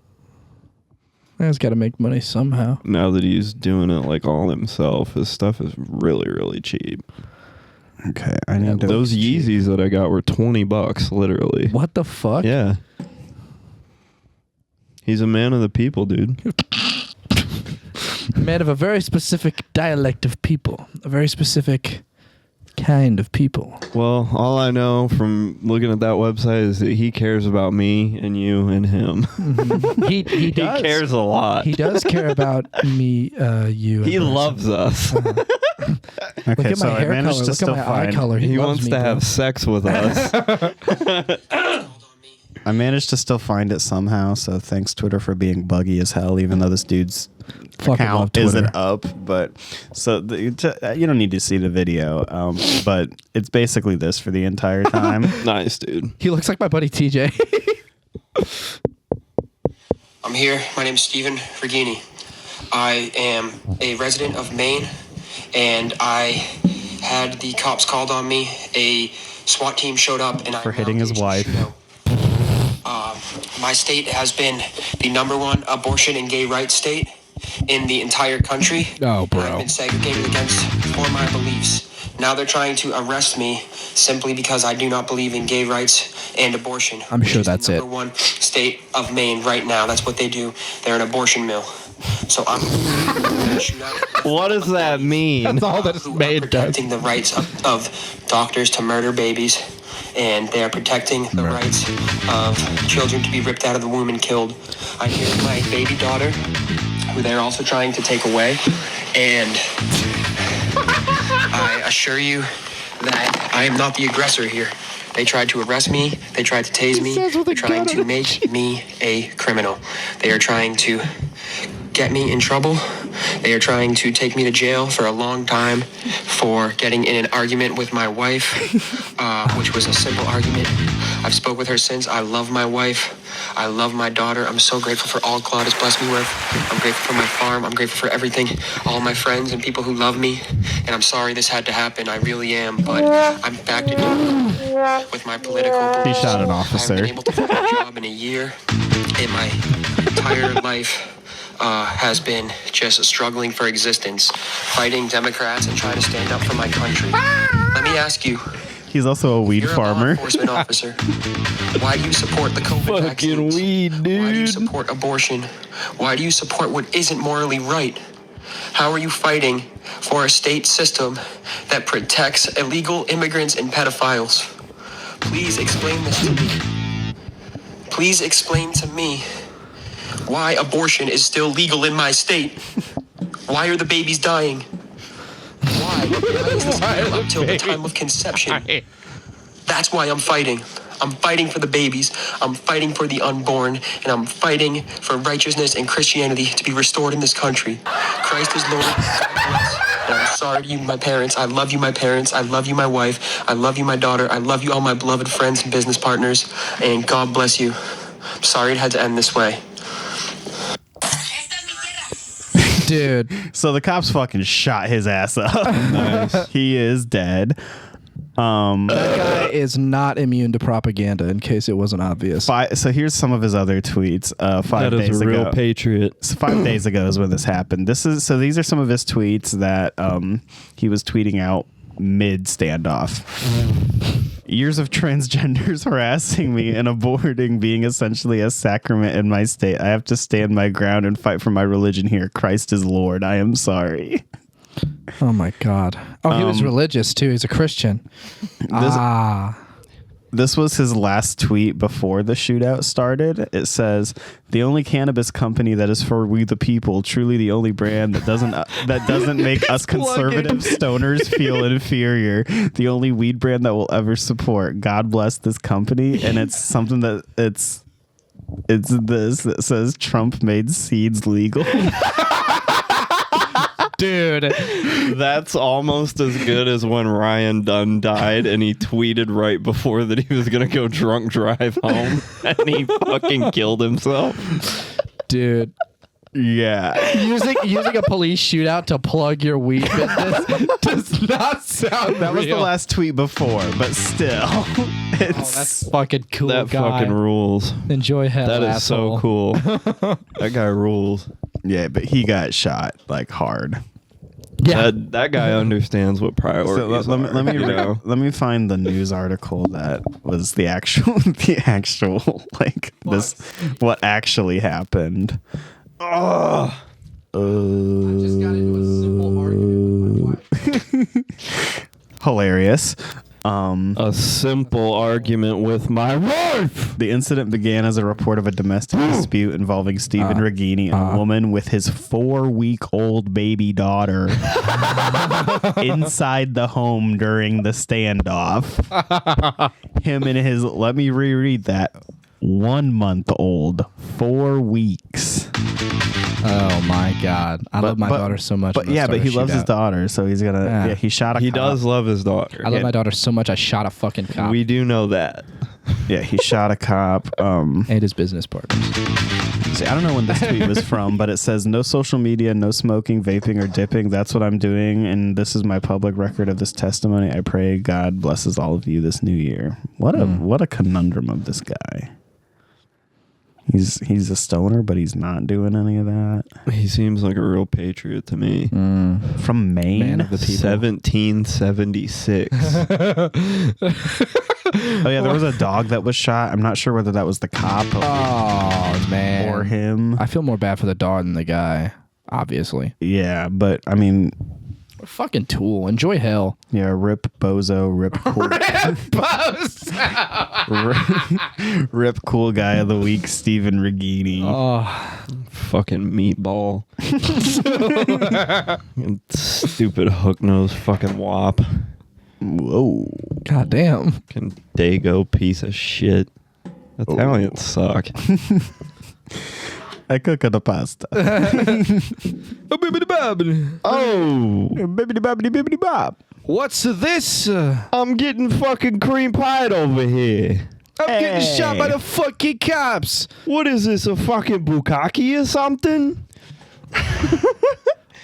He's got to make money somehow. Now that he's doing it like all himself, his stuff is really, really cheap. Okay, I need to. Those Yeezys that I got were $20, literally. What the fuck? Yeah. He's a man of the people, dude. Man of a very specific dialect of people. A very specific kind of people. Well, all I know from looking at that website is that he cares about me and you and him. He He does. cares a lot. He does care about me, you. He and person. loves us. Okay, Look at so my I hair managed color. to Look still at my eye find. color. He loves wants me, to bro. have sex with us. I managed to still find it somehow. So thanks Twitter for being buggy as hell, even though this dude's Fucking love account Twitter. isn't up. But so you don't need to see the video. But it's basically this for the entire time. Nice, dude. He looks like my buddy TJ. I'm here. My name is Stephen Regini. I am a resident of Maine, and I had the cops called on me. A SWAT team showed up, and For hitting his wife. My state has been the #1 abortion and gay rights state in the entire country. Oh, bro. I've been segregated against for my beliefs. Now they're trying to arrest me simply because I do not believe in gay rights and abortion. I'm sure which is the that's it. #1 state of Maine right now. That's what they do. They're an abortion mill. So I'm shoot out What does that mean? That's all that who are Maine does. protecting the rights of doctors to murder babies, and they are protecting the rights of children to be ripped out of the womb and killed. I'm here with my baby daughter, who they're also trying to take away, and I assure you that I am not the aggressor here. They tried to arrest me. They tried to tase me. They're trying to make me a criminal. They are trying to get me in trouble They are trying to take me to jail for a long time for getting in an argument with my wife, which was a simple argument. I've spoke with her since. I love my wife. I love my daughter. I'm so grateful for all Claude has blessed me with. I'm grateful for my farm. I'm grateful for everything, all my friends and people who love me. And I'm sorry this had to happen. I really am. But I'm back to doing with my political beliefs. He shot an officer. I haven't been able to find a job in a year. And my entire life has been just struggling for existence, fighting Democrats and trying to stand up for my country. Let me ask you. He's also a weed You're farmer. a law enforcement officer. Why do you support the COVID Fucking vaccines? weed, dude. Why do you support abortion? Why do you support what isn't morally right? How are you fighting for a state system that protects illegal immigrants and pedophiles? Please explain this to me. Please explain to me why abortion is still legal in my state. Why are the babies dying? Why? Why is this legal up till the time of conception? That's why I'm fighting. I'm fighting for the babies. I'm fighting for the unborn. And I'm fighting for righteousness and Christianity to be restored in this country. Christ is Lord. God bless. And I'm sorry to you, my parents. I love you, my parents. I love you, my wife. I love you, my daughter. I love you, all my beloved friends and business partners. And God bless you. I'm sorry it had to end this way. Dude. So the cops fucking shot his ass up. Nice. He is dead. That guy is not immune to propaganda, in case it wasn't obvious. So here's some of his other tweets. 5 That days is a real ago. patriot. So 5 days ago is when this happened. These are some of his tweets that he was tweeting out mid standoff. Years of transgenders harassing me and aborting being essentially a sacrament in my state. I have to stand my ground and fight for my religion here. Christ is Lord. I am sorry. Oh my God. Oh, he was religious too. He's a Christian. This was his last tweet before the shootout started. It says, "The only cannabis company that is for we the people, truly the only brand that doesn't make us conservative stoners feel inferior. The only weed brand that will ever support. God bless this company." And it's something that it's this that says Trump made seeds legal. Dude. That's almost as good as when Ryan Dunn died and he tweeted right before that he was going to go drunk drive home and he fucking killed himself. Dude. Yeah. Using a police shootout to plug your weed business does not sound That was the real. last tweet before, but still. It's That's fucking cool, That guy. fucking rules. Enjoy hell, That is asshole. so cool. That guy rules. yeah, but he got shot like hard. Yeah. That guy understands what priorities So let me are, you know? let me find the news article that was the actual like this what actually happened. I just got into a simple argument with my wife. Hilarious. A simple argument with my wife. The incident began as a report of a domestic dispute involving Stephen Reghini and a woman with his 4-week-old baby daughter inside the home during the standoff. Him and his, let me reread that, 1-month-old, 4 weeks. Oh my God. I love my daughter so much. But I'm gonna yeah, start but he a loves his shootout. daughter, so he's gonna. Yeah. Yeah, he shot a. He cop. does love his daughter. I love my daughter so much I shot a fucking cop. We do know that. Yeah, he shot a cop. and his business partners. See, I don't know when this tweet was from, but it says no social media, no smoking, vaping, or dipping. That's what I'm doing, and this is my public record of this testimony. I pray God blesses all of you this new year. What a conundrum of this guy. He's a stoner, but he's not doing any of that. He seems like a real patriot to me. From Maine, Man of the people. 1776. Oh yeah, there was a dog that was shot. I'm not sure whether that was the cop Oh man. or him. I feel more bad for the dog than the guy, obviously. Yeah, but I mean, What a fucking tool. Enjoy hell. yeah, rip bozo, rip cool, rip cool guy of the week, Stephen Reghini. Oh, Fucking meatball. Stupid hook nose fucking wop. Whoa. God damn. Fucking Dago piece of shit. Italians suck. I cook the pasta. Oh, Bibbidi bobbidi bibbidi bob. What's this? I'm getting fucking cream pied over here. I'm getting shot by Hey. the fucking cops. What is this, a fucking bukkake or something?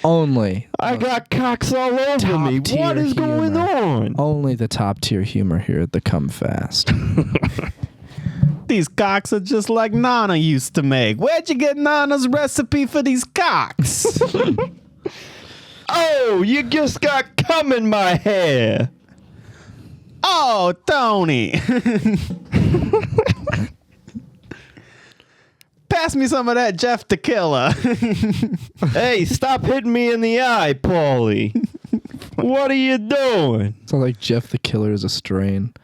Only I got cocks all over me. Top-tier What is going humor. on? Only the top tier humor here at the Come Fast. These cocks are just like Nana used to make. Where'd you get Nana's recipe for these cocks? Oh, you just got cum in my hair. Oh, Tony. Pass me some of that Jeff Tequila. Hey, stop hitting me in the eye, Paulie. What are you doing? Sounds like Jeff the Killer is a strain.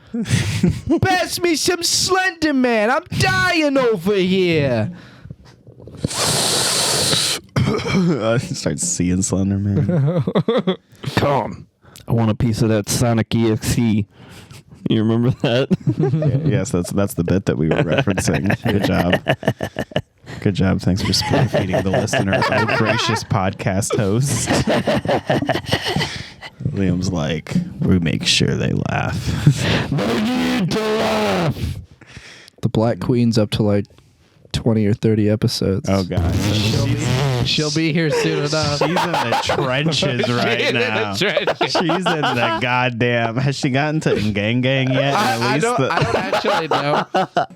Pass me some Slender Man. I'm dying over here. I start seeing Slender Man. Come. I want a piece of that Sonic EXE. You remember that? Yes, that's the bit that we were referencing. Good job. Good job. Thanks for spoon feeding the listener. Oh, gracious podcast host. Liam's like, we make sure they laugh. They need to laugh. The Black Queen's up to like 20 or 30 episodes. Oh, God. She'll be here soon enough. She's in the trenches right now. She's in the goddamn. Has she gotten to Gang Gang yet? I don't actually know.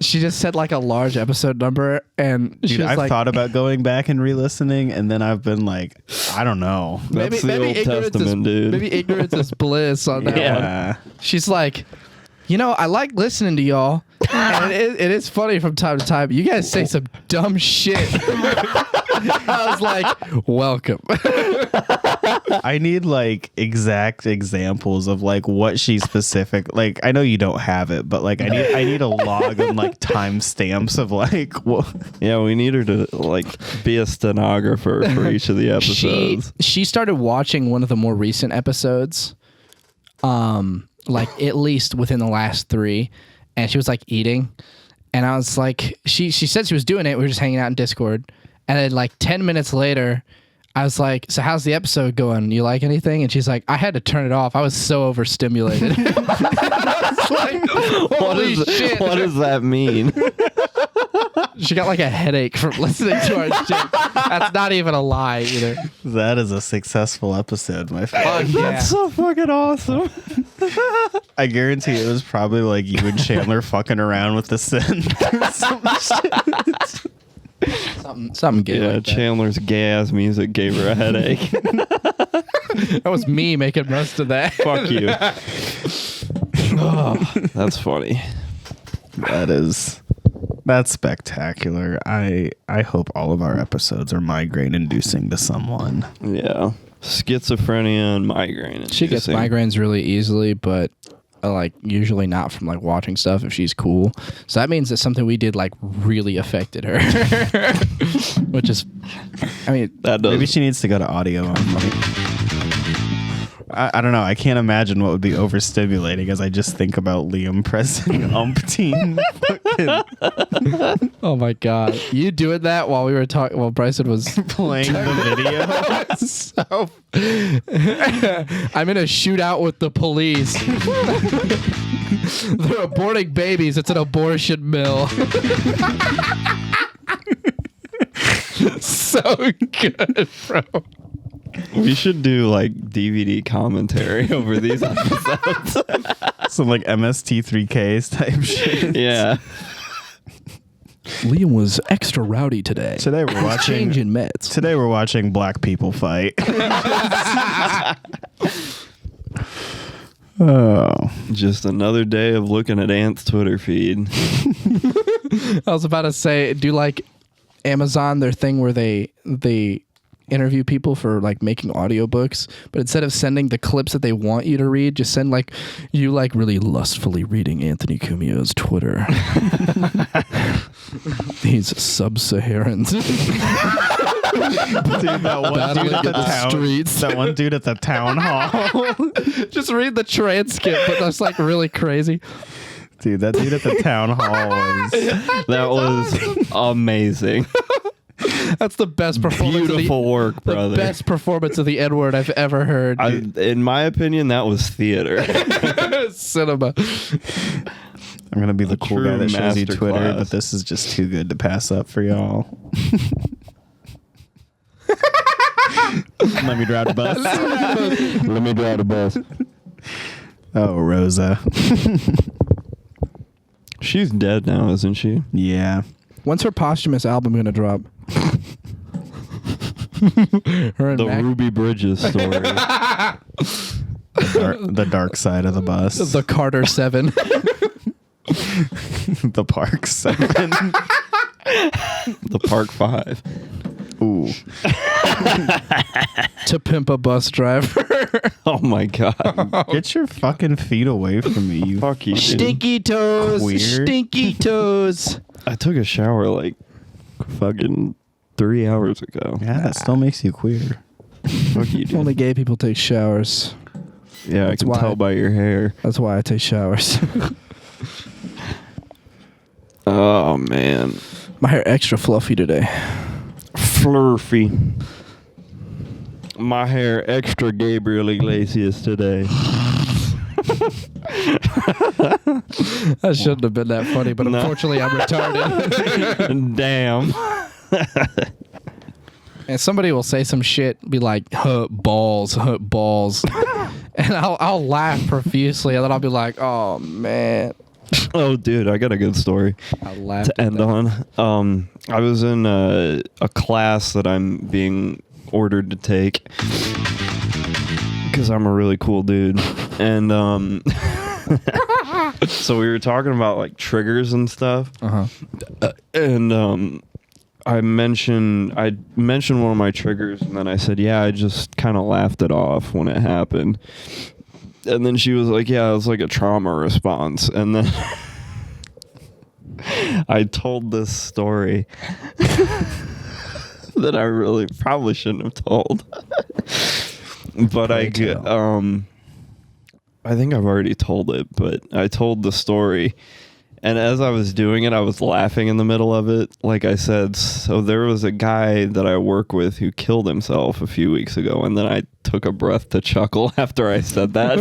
She just said like a large episode number, and she Dude, was I've like, thought about going back and re-listening, and then I've been like, I don't know. That's the Old Testament, dude. Maybe ignorance is bliss on that one. Yeah. She's like, you know, I like listening to y'all, and it is funny from time to time. You guys say some dumb shit. I was like, welcome. I need like exact examples of like what she specific. Like, I know you don't have it, but like I need a log and like timestamps of like what. Yeah, we need her to like be a stenographer for each of the episodes. She started watching one of the more recent episodes, like at least within the last 3, and she was like eating, and I was like, she said she was doing it. We were just hanging out in Discord, and then like 10 minutes later, I was like, so how's the episode going? You like anything? And she's like, I had to turn it off. I was so overstimulated. I was like, holy shit. What does that mean? She got like a headache from listening to our shit. That's not even a lie either. That is a successful episode, my friend. Fuck yeah. That's so fucking awesome. I guarantee it was probably like you and Chandler fucking around with the synth. Something gay. Yeah, like that. Chandler's gay-ass music gave her a headache. That was me making most of that. Fuck you. Oh, that's funny. That's spectacular. I hope all of our episodes are migraine inducing to someone. Yeah. Schizophrenia and migraine. She gets migraines really easily, but like usually not from like watching stuff if she's cool. So that means that something we did like really affected her. Which is, I mean, That does. Maybe she needs to go to audio only. I don't know. I can't imagine what would be overstimulating as I just think about Liam pressing umpteen. oh my god, you doing that while we were talking? While Bryson was Playing the video. so, I'm in a shootout with the police. They're aborting babies. It's an abortion mill. So good, bro. We should do like DVD commentary over these episodes. Some like MST3Ks type shit. Yeah. Liam was extra rowdy today. Today we're watching. Changing meds. Today we're watching black people fight. Oh, Just another day of looking at Ant's Twitter feed. I was about to say, do like Amazon their thing where they interview people for like making audiobooks, but instead of sending the clips that they want you to read, just send like you like really lustfully reading Anthony Cumia's Twitter. These sub-Saharans. dude, that one dude at the town streets. That one dude at the town hall. Just read the transcript, but that's like really crazy. Dude, that dude at the town hall was. That was amazing. That's the best performance. Beautiful work, brother. The best performance of the N-word I've ever heard. In my opinion, that was theater. Cinema. I'm gonna be the cool guy that shows you Twitter, masterclass. but this is just too good to pass up for y'all. Let me drive the bus. Let me drive the bus. Oh, Rosa. She's dead now, isn't she? Yeah. When's her posthumous album gonna drop? Her and The Mac- Ruby Bridges story. The dark side of the bus. the Carter 7. The Park 7. The Park 5. Ooh. To Pimp a Bus Driver. Oh my god. Get your fucking feet away from me, you Fuck you. dude. Stinky toes. Queer. Stinky toes. I took a shower like fucking 3 hours ago. Yeah, that still makes you queer. Fuck you, dude. Only gay people take showers. Yeah, I That's can why. tell by your hair. That's why I take showers. Oh man. My hair extra fluffy today. Flurfy. My hair extra Gabriel Iglesias today. That shouldn't have been that funny, but No. unfortunately I'm retarded. Damn. And somebody will say some shit, be like, balls. And I'll laugh profusely, and then I'll be like, oh man. Oh, dude, I got a good story I'll laugh to end on. I was in a class that I'm being ordered to take because I'm a really cool dude, and so we were talking about like triggers and stuff, and I mentioned one of my triggers, and then I said, yeah, I just kind of laughed it off when it happened. And then she was like, yeah, it was like a trauma response. And then I told this story that I really probably shouldn't have told. But I think I've already told it, but I told the story. And as I was doing it, I was laughing in the middle of it. Like I said, so there was a guy that I work with who killed himself a few weeks ago. And then I took a breath to chuckle after I said that.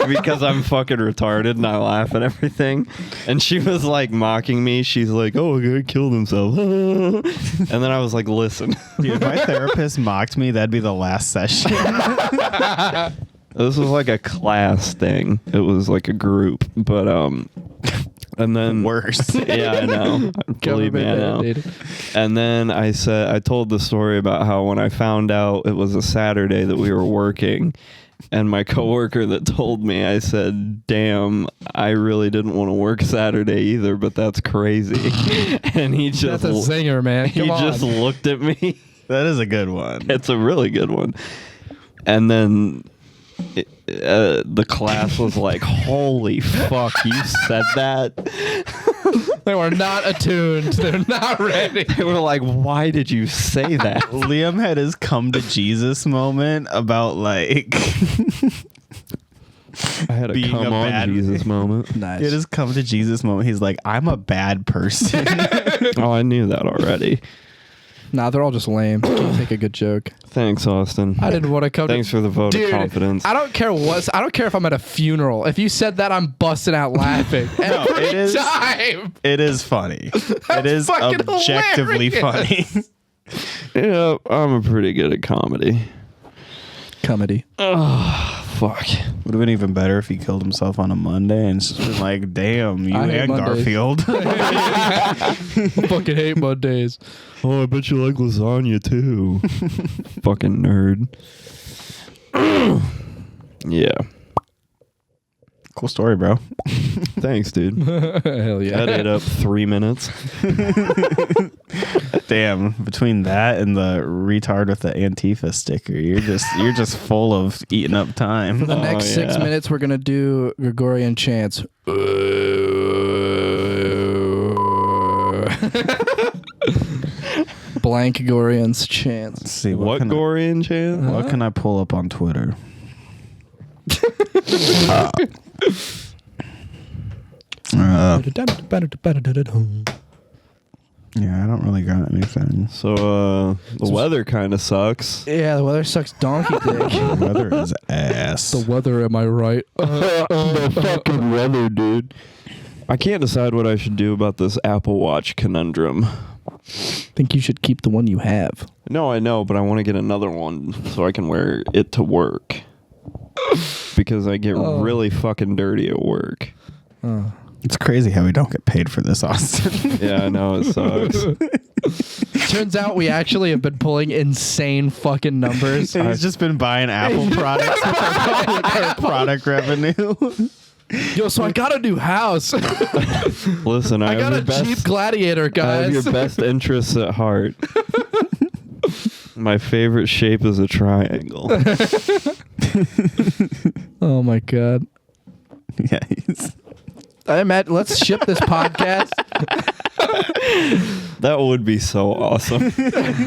Because I'm fucking retarded and I laugh at everything. And she was like mocking me. She's like, oh, a guy killed himself. And then I was like, listen. Dude, if my therapist mocked me, that'd be the last session. This was like a class thing. It was like a group. But, and then Worse. Yeah, I know. Believe me, I know. And then I told the story about how when I found out it was a Saturday that we were working, and my coworker that told me, I said, damn, I really didn't want to work Saturday either, but that's crazy. And he just That's a zinger, man. he Come on. just looked at me. That is a good one. It's a really good one. And then the class was like, holy fuck, you said that? They were not attuned. They're not ready. They were like, why did you say that? Liam had his come to Jesus moment about like I had a being come a on bad Jesus moment. Nice. he had his come to Jesus moment. He's like, I'm a bad person. Oh, I knew that already. Nah, they're all just lame. Can't take a good joke. Thanks, Austin. I didn't want to come. Thanks for the vote Dude, of confidence. I don't care I don't care if I'm at a funeral. If you said that, I'm busting out laughing every it is- time. It is funny. It is fucking objectively hilarious. funny. Yeah, I'm pretty good at comedy. Comedy. Fuck. Would have been even better if he killed himself on a Monday and just been like, damn, you I hate and Mondays. Garfield. I fucking hate Mondays. Oh, I bet you like lasagna too. Fucking nerd. Yeah. Cool story, bro. Thanks, dude. Hell yeah. That ate up 3 minutes. Damn, between that and the retard with the Antifa sticker, you're just full of eating up time. For the Oh, next 6 yeah. minutes, we're gonna do Gregorian chants. Blank Gregorian's chants. Let's see What can I- Gorian chant? what can I pull up on Twitter? Yeah, I don't really got anything. So the weather kind of sucks. Yeah, the weather sucks donkey dick. The weather is ass. The weather, am I right? The fucking weather, dude. I can't decide what I should do about this Apple Watch conundrum. Think you should keep the one you have. No, I know, but I want to get another one so I can wear it to work. Because I get really fucking dirty at work. It's crazy how we don't get paid for this, Austin. Yeah, I know, it sucks. Turns out we actually have been pulling insane fucking numbers. And he's just been buying Apple products with our product revenue. Yo, so I got a new house. Listen, I got a cheap Gladiator, I guys. have your best interests at heart. My favorite shape is a triangle. Oh my god. Yeah, I imagine. Let's ship this podcast. That would be so awesome.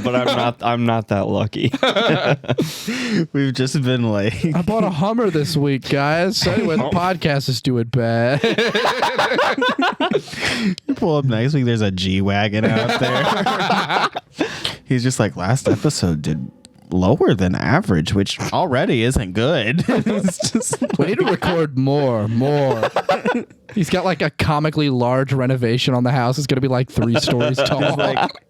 But I'm not that lucky. we've just been like, I bought a Hummer this week, guys. So anyway, the podcast is doing bad. you pull up next week, there's a G-Wagon out there. He's just like, last episode did lower than average, which already isn't good. It's just We need to record more. He's got like a comically large renovation on the house. It's going to be like 3 stories tall.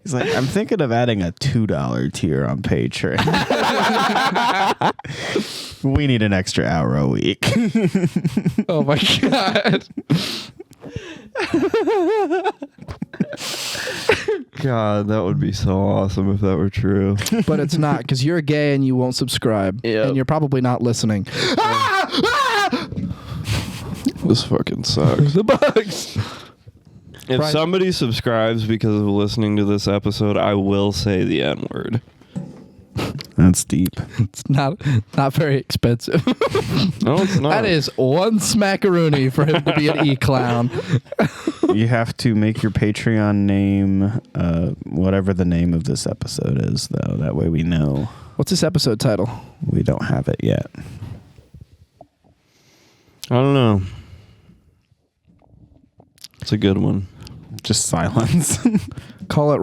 he's like, I'm thinking of adding a $2 tier on Patreon. We need an extra hour a week. Oh my god. God, that would be so awesome if that were true. But it's not, because you're gay and you won't subscribe. Yep. And you're probably not listening. This fucking sucks. The bugs. If Right. somebody subscribes because of listening to this episode, I will say the N-word. That's deep. It's not very expensive. No, it's not. That is one smackaroonie for him to be an e-clown. You have to make your Patreon name whatever the name of this episode is, though. That way we know. What's this episode title? We don't have it yet. I don't know. It's a good one. Just silence. Call it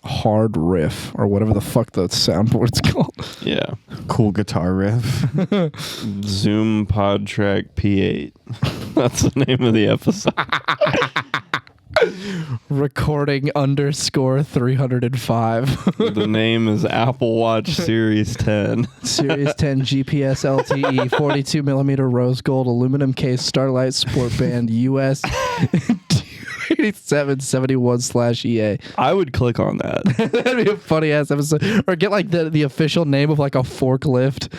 hard riff or whatever the fuck the soundboard's called. Yeah. Cool guitar riff. Zoom Pod Track P8. That's the name of the episode. Recording _305. The name is Apple Watch Series 10. Series 10 GPS LTE 42 millimeter rose gold aluminum case Starlight Sport Band US 8771/EA. I would click on that. That'd be a funny ass episode. Or get like the official name of like a forklift.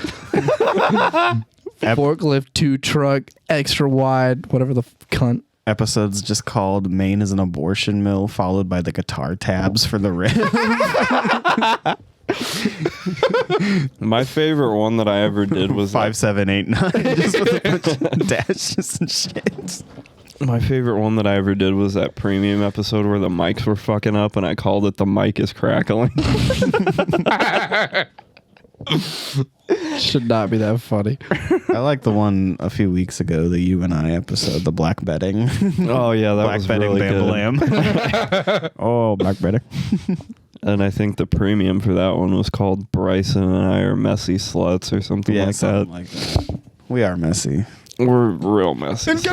Forklift 2 truck extra wide, whatever the cunt. Episode's just called Maine is an Abortion Mill, followed by the guitar tabs for the riff. My favorite one that I ever did was 5789. Just with a bunch of dashes and shit. My favorite one that I ever did was that premium episode where the mics were fucking up and I called it The Mic is Crackling. Should not be that funny. I like the one a few weeks ago, the You and I episode, the black betting. Oh yeah, that Black was betting really good. Bam. Oh, black betting. And I think the premium for that one was called Bryson and I Are Messy Sluts or something like something that. like that. We are messy. We're real messy sluts.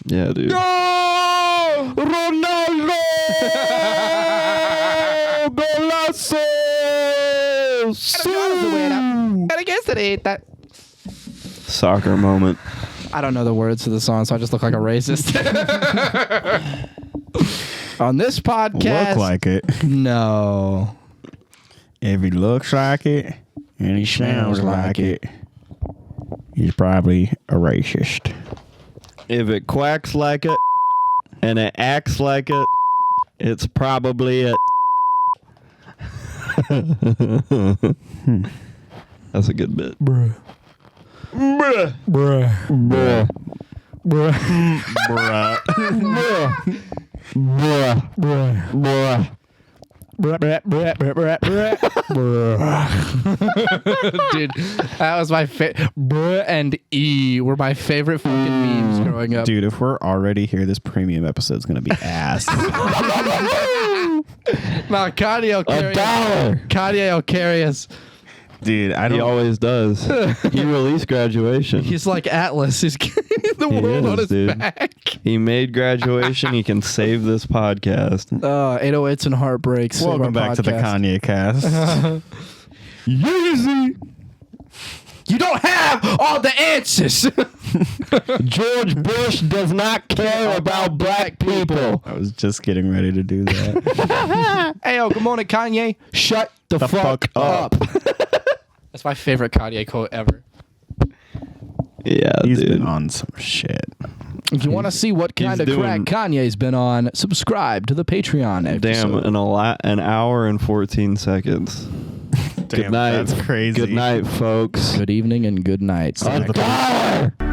Yeah, dude. No! Ronaldo! Golazo! Soccer moment. I don't know the words to the song, so I just look like a racist. On this podcast, Look like it. no. If he looks like it and he sounds like it, he's probably a racist. If it quacks like it and it acts like it, it's probably it. That's a good bit. Bruh. Bruh. Bruh. Bruh. Bruh. Bruh. Bruh. Bruh. Bruh. Bruh, bruh, bruh, bruh, bruh, bruh. Dude, that was my favorite. Bruh and E were my favorite fucking memes growing growing up. Dude, if we're already here, this premium episode's gonna be ass. No, Kanye will carry us. Kanye will carry us. Dude, I He don't. always does. He released Graduation. He's like Atlas. He's carrying the world on his back. He made Graduation. He can save this podcast. 808s and heartbreaks. Save Welcome our back to the podcast. Kanye cast. Yeezy. You don't have all the answers. George Bush does not care about black people. I was just getting ready to do that. Hey, good morning, Kanye. Shut the fuck up. That's my favorite Kanye quote ever. Yeah, He's dude. been on some shit. If you want to see what kind of crack Kanye's been on, subscribe to the Patreon episode. Damn, an hour and 14 seconds. Damn, Good night. That's crazy. Good night, folks. Good evening and good night. $1.